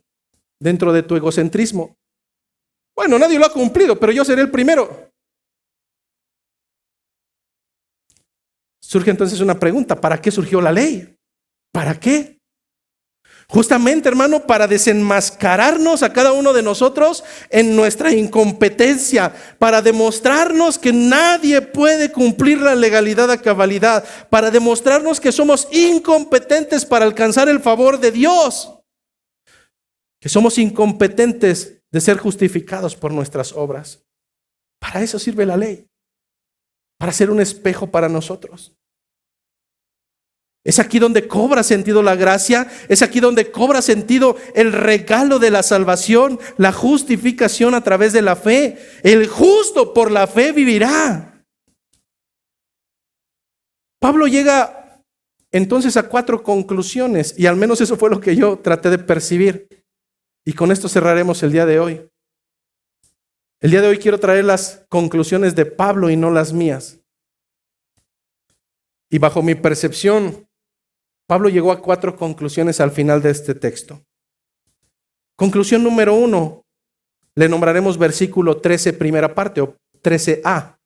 dentro de tu egocentrismo. Bueno, nadie lo ha cumplido, pero yo seré el primero. Surge entonces una pregunta, ¿para qué surgió la ley? ¿Para qué? Justamente, hermano, para desenmascararnos a cada uno de nosotros en nuestra incompetencia, para demostrarnos que nadie puede cumplir la legalidad a cabalidad, para demostrarnos que somos incompetentes para alcanzar el favor de Dios, que somos incompetentes de ser justificados por nuestras obras. Para eso sirve la ley, para ser un espejo para nosotros. Es aquí donde cobra sentido la gracia, es aquí donde cobra sentido el regalo de la salvación, la justificación a través de la fe. El justo por la fe vivirá. Pablo llega entonces a 4 conclusiones, y al menos eso fue lo que yo traté de percibir. Y con esto cerraremos el día de hoy. El día de hoy quiero traer las conclusiones de Pablo y no las mías. Y bajo mi percepción, Pablo llegó a 4 conclusiones al final de este texto. Conclusión número 1, le nombraremos versículo 13, primera parte, o 13a.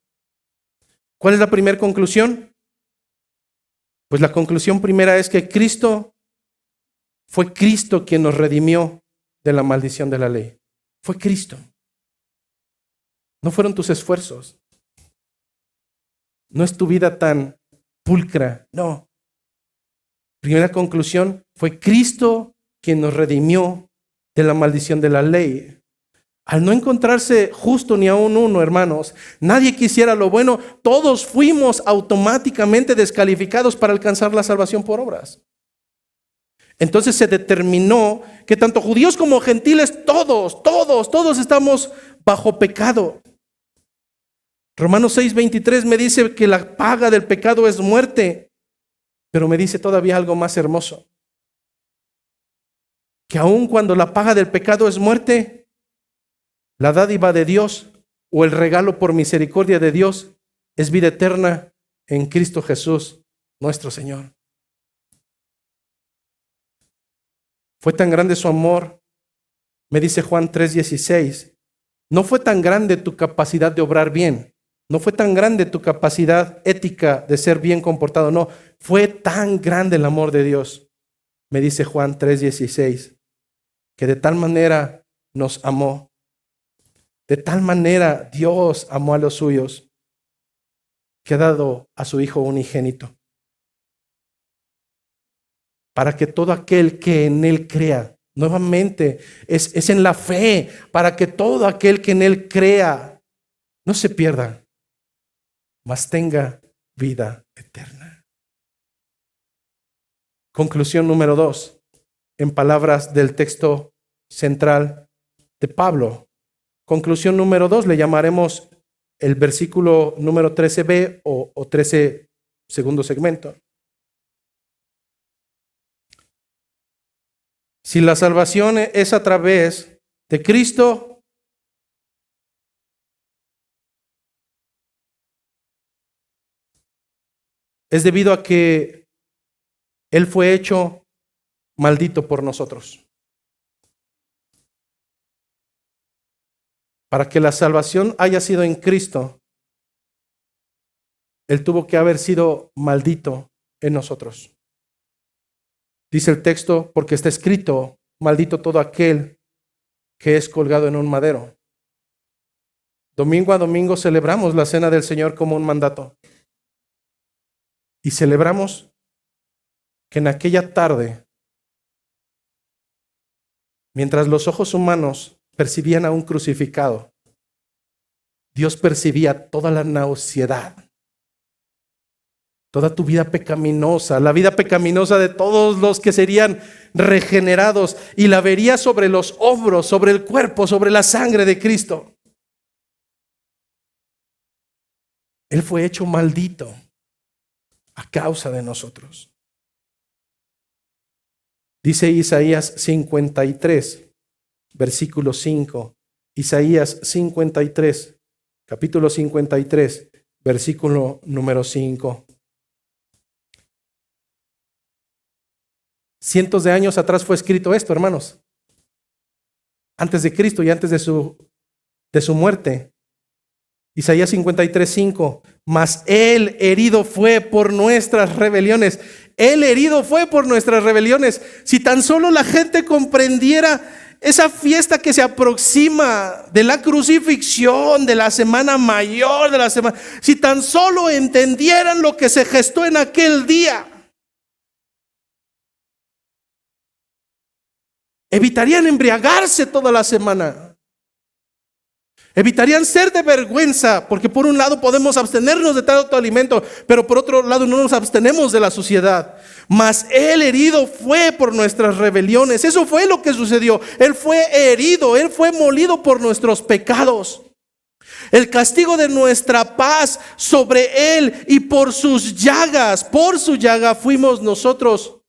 ¿Cuál es la primera conclusión? Pues la conclusión primera es que fue Cristo quien nos redimió de la maldición de la ley. Fue Cristo. No fueron tus esfuerzos. No es tu vida tan pulcra, no. Primera conclusión, fue Cristo quien nos redimió de la maldición de la ley. Al no encontrarse justo ni aún uno, hermanos, nadie quisiera lo bueno, todos fuimos automáticamente descalificados para alcanzar la salvación por obras. Entonces se determinó que tanto judíos como gentiles, todos estamos bajo pecado. Romanos 6:23 me dice que la paga del pecado es muerte. Pero me dice todavía algo más hermoso. Que aun cuando la paga del pecado es muerte, la dádiva de Dios o el regalo por misericordia de Dios es vida eterna en Cristo Jesús, nuestro Señor. Fue tan grande su amor, me dice Juan 3:16. No fue tan grande tu capacidad de obrar bien. No fue tan grande tu capacidad ética de ser bien comportado, no. Fue tan grande el amor de Dios, me dice Juan 3:16, que de tal manera nos amó. De tal manera Dios amó a los suyos, que ha dado a su Hijo unigénito, para que todo aquel que en Él crea, nuevamente es en la fe, para que todo aquel que en Él crea no se pierda, mas tenga vida eterna. Conclusión número 2, en palabras del texto central de Pablo. Conclusión número 2, le llamaremos el versículo número 13b o 13, segundo segmento. Si la salvación es a través de Cristo, es debido a que Él fue hecho maldito por nosotros. Para que la salvación haya sido en Cristo, Él tuvo que haber sido maldito en nosotros. Dice el texto, porque está escrito, maldito todo aquel que es colgado en un madero. Domingo a domingo celebramos la cena del Señor como un mandato. Y celebramos que en aquella tarde, mientras los ojos humanos percibían a un crucificado, Dios percibía toda la nauseedad, toda tu vida pecaminosa, la vida pecaminosa de todos los que serían regenerados, y la vería sobre los hombros, sobre el cuerpo, sobre la sangre de Cristo. Él fue hecho maldito a causa de nosotros. Dice Isaías 53, versículo 5. Isaías 53, capítulo 53, versículo número 5. Cientos de años atrás fue escrito esto, hermanos. Antes de Cristo y antes de su muerte. Isaías 53:5, mas Él herido fue por nuestras rebeliones Él herido fue por nuestras rebeliones. Si tan solo la gente comprendiera esa fiesta que se aproxima de la crucifixión, de la semana mayor, si tan solo entendieran lo que se gestó en aquel día, evitarían embriagarse toda la semana. Evitarían ser de vergüenza, porque por un lado podemos abstenernos de tanto alimento, pero por otro lado no nos abstenemos de la suciedad. Mas Él herido fue por nuestras rebeliones. Eso fue lo que sucedió. Él fue herido, Él fue molido por nuestros pecados. El castigo de nuestra paz sobre Él, y por sus llagas, por su llaga fuimos nosotros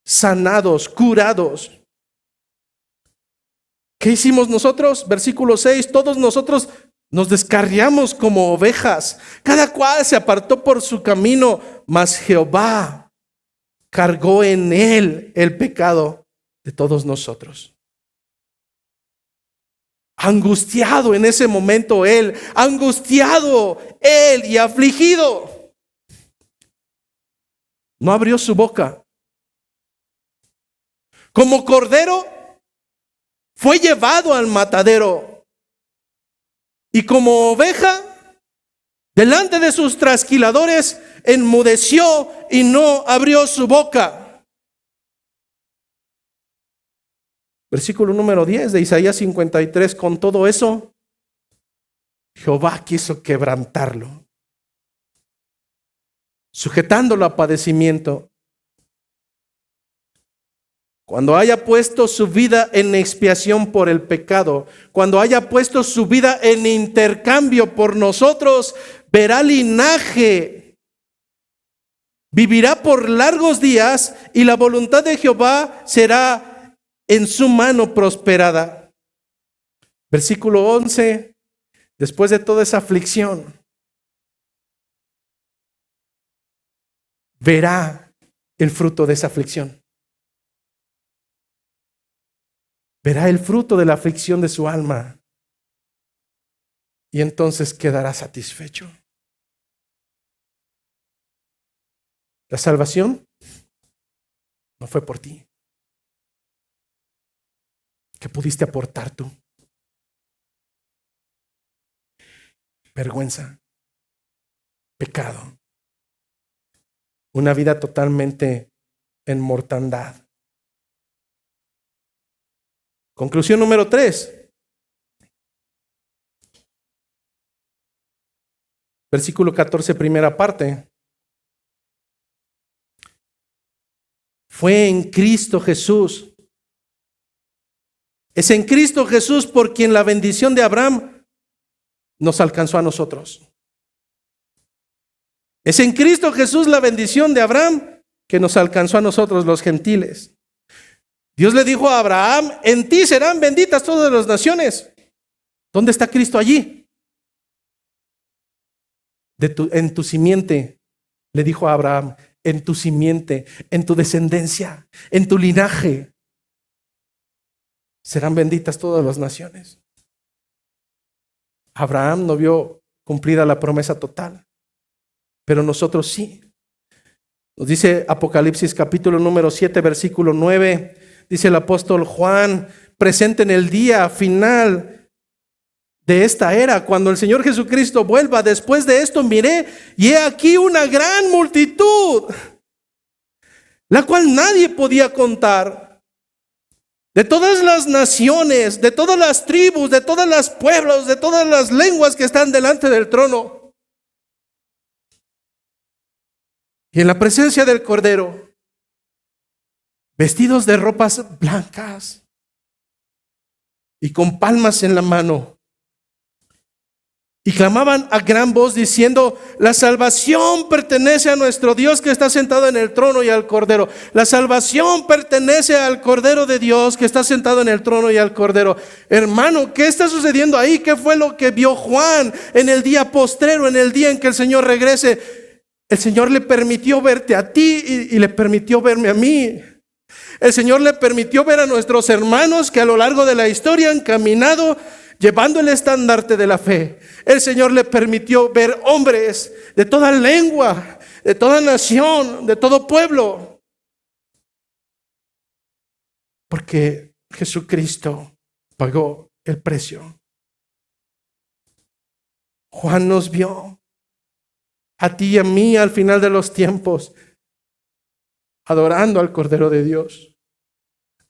sanados, curados. ¿Qué hicimos nosotros? Versículo 6, todos nosotros nos descarriamos como ovejas, cada cual se apartó por su camino, mas Jehová cargó en Él el pecado de todos nosotros. Angustiado en ese momento Él, angustiado Él y afligido, no abrió su boca. Como cordero fue llevado al matadero, y como oveja delante de sus trasquiladores enmudeció y no abrió su boca. Versículo número 10 de Isaías 53. Con todo eso, Jehová quiso quebrantarlo, sujetándolo a padecimiento. Cuando haya puesto su vida en expiación por el pecado, cuando haya puesto su vida en intercambio por nosotros, verá linaje, vivirá por largos días, y la voluntad de Jehová será en su mano prosperada. Versículo 11, después de toda esa aflicción, verá el fruto de esa aflicción. Verá el fruto de la aflicción de su alma, y entonces quedará satisfecho. La salvación no fue por ti. ¿Qué pudiste aportar tú? Vergüenza, pecado, una vida totalmente en mortandad. Conclusión número 3. Versículo 14, primera parte. Fue en Cristo Jesús. Es en Cristo Jesús por quien la bendición de Abraham nos alcanzó a nosotros. Es en Cristo Jesús la bendición de Abraham que nos alcanzó a nosotros los gentiles. Dios le dijo a Abraham: en ti serán benditas todas las naciones. ¿Dónde está Cristo allí? En tu simiente, le dijo a Abraham, en tu simiente, en tu descendencia, en tu linaje, serán benditas todas las naciones. Abraham no vio cumplida la promesa total, pero nosotros sí. Nos dice Apocalipsis capítulo número 7, versículo 9. Dice el apóstol Juan, presente en el día final de esta era, cuando el Señor Jesucristo vuelva. Después de esto miré, y he aquí una gran multitud, la cual nadie podía contar, de todas las naciones, de todas las tribus, de todos los pueblos, de todas las lenguas que están delante del trono. Y en la presencia del Cordero, vestidos de ropas blancas y con palmas en la mano, y clamaban a gran voz diciendo: la salvación pertenece a nuestro Dios que está sentado en el trono y al Cordero. La salvación pertenece al Cordero de Dios que está sentado en el trono y al Cordero. Hermano, ¿qué está sucediendo ahí? ¿Qué fue lo que vio Juan en el día postrero, en el día en que el Señor regrese? El Señor le permitió verte a ti y le permitió verme a mí. El Señor le permitió ver a nuestros hermanos que a lo largo de la historia han caminado llevando el estandarte de la fe. El Señor le permitió ver hombres de toda lengua, de toda nación, de todo pueblo. Porque Jesucristo pagó el precio. Juan nos vio, a ti y a mí, al final de los tiempos, adorando al Cordero de Dios,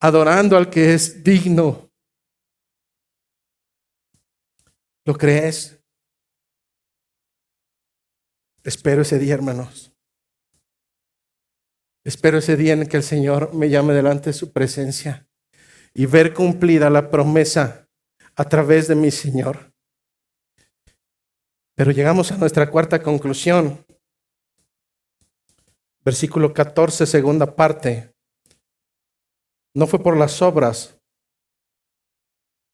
adorando al que es digno. ¿Lo crees? Espero ese día, hermanos. Espero ese día en que el Señor me llame delante de su presencia y ver cumplida la promesa a través de mi Señor. Pero llegamos a nuestra cuarta conclusión. Versículo 14, segunda parte. No fue por las obras,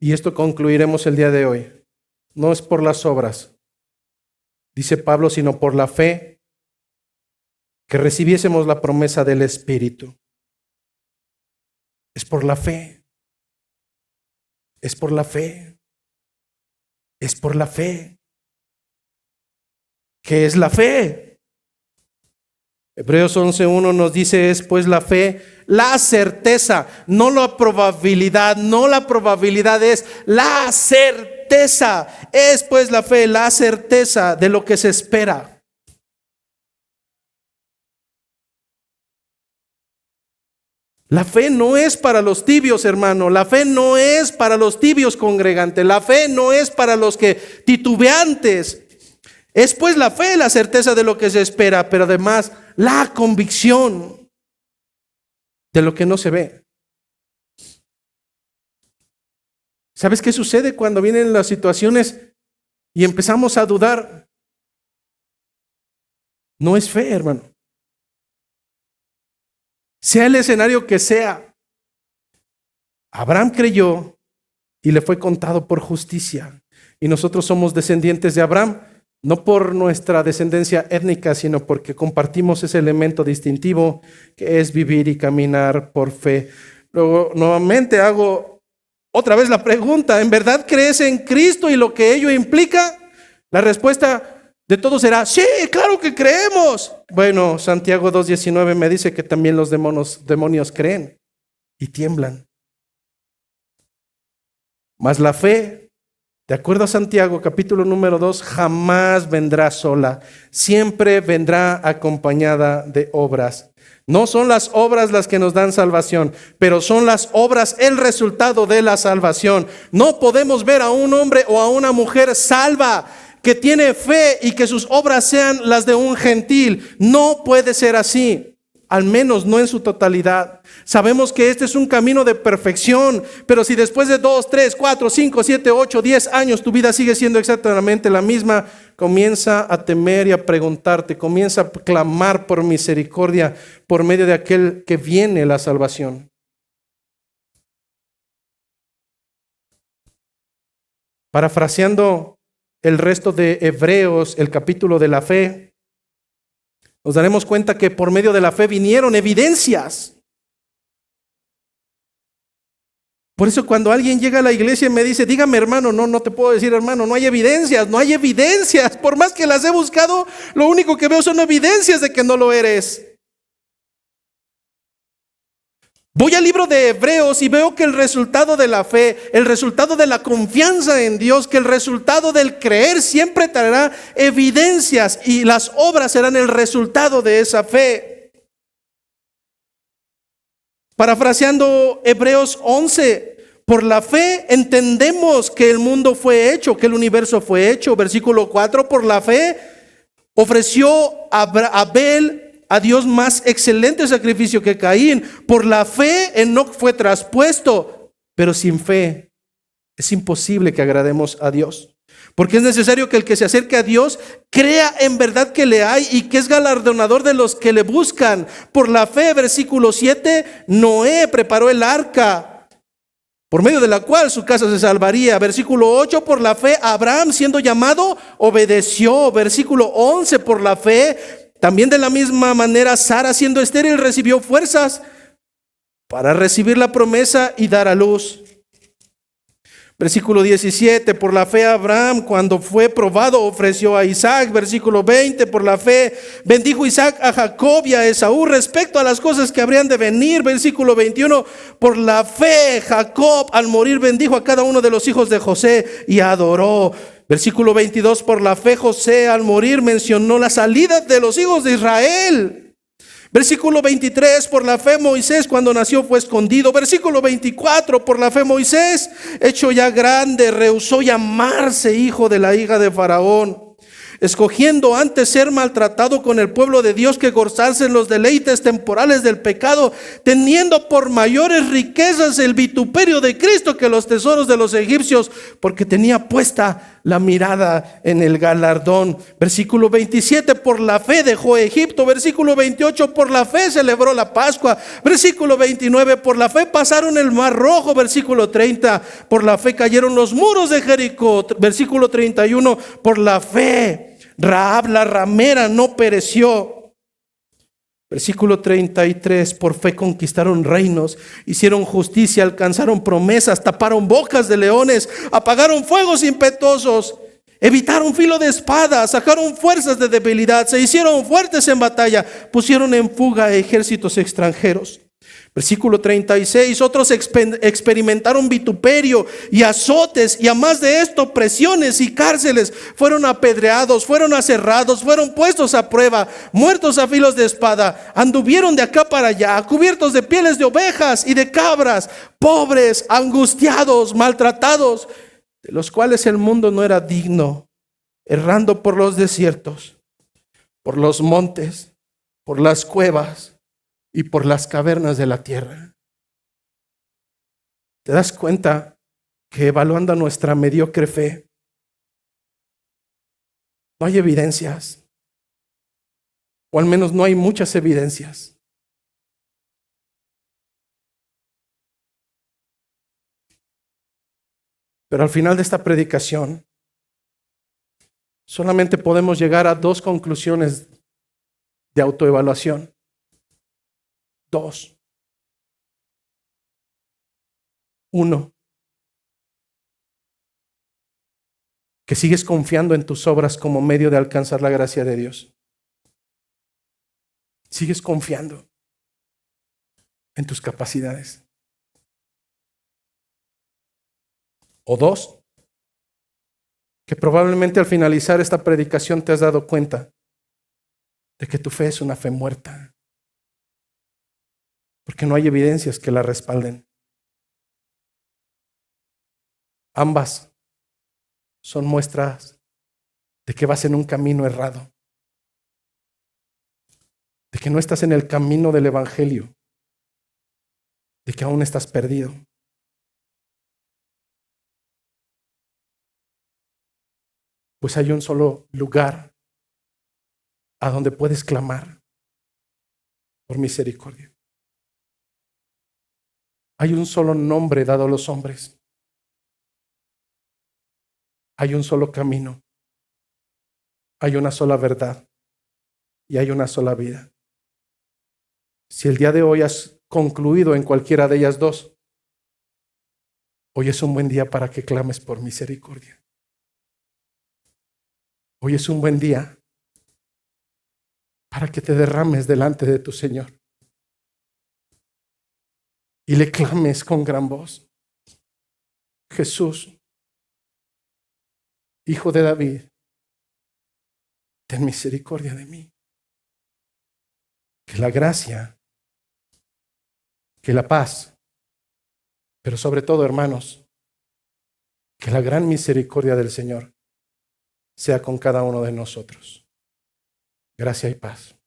y esto concluiremos el día de hoy. No es por las obras, dice Pablo, sino por la fe, que recibiésemos la promesa del Espíritu. Es por la fe. Es por la fe. Es por la fe. ¿Qué es la fe? Hebreos 11:1 nos dice, es pues la fe, la certeza, no la probabilidad, no la probabilidad, es la certeza. Es pues la fe, la certeza de lo que se espera. La fe no es para los tibios, hermano. La fe no es para los tibios, congregantes. La fe no es para los que titubeantes. Es pues la fe, la certeza de lo que se espera, pero además la convicción de lo que no se ve. ¿Sabes qué sucede cuando vienen las situaciones y empezamos a dudar? No es fe, hermano. Sea el escenario que sea, Abraham creyó y le fue contado por justicia. Y nosotros somos descendientes de Abraham, no por nuestra descendencia étnica, sino porque compartimos ese elemento distintivo que es vivir y caminar por fe. Luego, nuevamente hago otra vez la pregunta, ¿en verdad crees en Cristo y lo que ello implica? La respuesta de todos será, sí, claro que creemos. Bueno, Santiago 2:19 me dice que también los demonios creen y tiemblan. Mas la fe, de acuerdo a Santiago capítulo número 2, jamás vendrá sola, siempre vendrá acompañada de obras. No son las obras las que nos dan salvación, pero son las obras el resultado de la salvación. No podemos ver a un hombre o a una mujer salva que tiene fe y que sus obras sean las de un gentil. No puede ser así, al menos no en su totalidad. Sabemos que este es un camino de perfección, pero si después de 2, 3, 4, 5, 7, 8, 10 años tu vida sigue siendo exactamente la misma, comienza a temer y a preguntarte, comienza a clamar por misericordia por medio de aquel que viene la salvación. Parafraseando el resto de Hebreos, el capítulo de la fe, nos daremos cuenta que por medio de la fe vinieron evidencias. Por eso cuando alguien llega a la iglesia y me dice, dígame hermano, no te puedo decir hermano, no hay evidencias, no hay evidencias. Por más que las he buscado, lo único que veo son evidencias de que no lo eres. Voy al libro de Hebreos y veo que el resultado de la fe, el resultado de la confianza en Dios, que el resultado del creer siempre traerá evidencias y las obras serán el resultado de esa fe. Parafraseando Hebreos 11, por la fe entendemos que el mundo fue hecho, que el universo fue hecho. Versículo 4, por la fe ofreció Abel a Dios más excelente sacrificio que Caín. Por la fe Enoc fue traspuesto, pero sin fe es imposible que agrademos a Dios. Porque es necesario que el que se acerque a Dios crea en verdad que le hay y que es galardonador de los que le buscan. Por la fe, versículo 7, Noé preparó el arca, por medio de la cual su casa se salvaría. Versículo 8, por la fe, Abraham siendo llamado, obedeció. Versículo 11, por la fe, también de la misma manera, Sara siendo estéril recibió fuerzas para recibir la promesa y dar a luz. Versículo 17, por la fe Abraham, cuando fue probado, ofreció a Isaac. Versículo 20, por la fe bendijo Isaac a Jacob y a Esaú respecto a las cosas que habrían de venir. Versículo 21, por la fe Jacob al morir bendijo a cada uno de los hijos de José y adoró. Versículo 22, por la fe José al morir mencionó la salida de los hijos de Israel. Versículo 23, por la fe Moisés cuando nació fue escondido. Versículo 24, por la fe Moisés, hecho ya grande, rehusó llamarse hijo de la hija de Faraón, escogiendo antes ser maltratado con el pueblo de Dios que gozarse en los deleites temporales del pecado, teniendo por mayores riquezas el vituperio de Cristo que los tesoros de los egipcios, porque tenía puesta la mirada en el galardón. Versículo 27, por la fe dejó Egipto. Versículo 28, por la fe celebró la Pascua. Versículo 29, por la fe pasaron el mar rojo. Versículo 30, por la fe cayeron los muros de Jericó. Versículo 31, por la fe Rahab la ramera no pereció. Versículo 33, por fe conquistaron reinos, hicieron justicia, alcanzaron promesas, taparon bocas de leones, apagaron fuegos impetuosos, evitaron filo de espada, sacaron fuerzas de debilidad, se hicieron fuertes en batalla, pusieron en fuga a ejércitos extranjeros. Versículo 36, otros experimentaron vituperio y azotes, y a más de esto presiones y cárceles, fueron apedreados, fueron aserrados, fueron puestos a prueba, muertos a filos de espada, anduvieron de acá para allá, cubiertos de pieles de ovejas y de cabras, pobres, angustiados, maltratados, de los cuales el mundo no era digno, errando por los desiertos, por los montes, por las cuevas y por las cavernas de la tierra. ¿Te das cuenta que evaluando nuestra mediocre fe, no hay evidencias? O al menos no hay muchas evidencias. Pero al final de esta predicación, solamente podemos llegar a dos conclusiones de autoevaluación. Dos. Uno, que sigues confiando en tus obras como medio de alcanzar la gracia de Dios. Sigues confiando en tus capacidades. O dos, que probablemente al finalizar esta predicación te has dado cuenta de que tu fe es una fe muerta, porque no hay evidencias que la respalden. Ambas son muestras de que vas en un camino errado, de que no estás en el camino del Evangelio, de que aún estás perdido. Pues hay un solo lugar a donde puedes clamar por misericordia. Hay un solo nombre dado a los hombres. Hay un solo camino. Hay una sola verdad. Y hay una sola vida. Si el día de hoy has concluido en cualquiera de ellas dos, hoy es un buen día para que clames por misericordia. Hoy es un buen día para que te derrames delante de tu Señor y le clames con gran voz: Jesús, Hijo de David, ten misericordia de mí. Que la gracia, que la paz, pero sobre todo, hermanos, que la gran misericordia del Señor sea con cada uno de nosotros. Gracia y paz.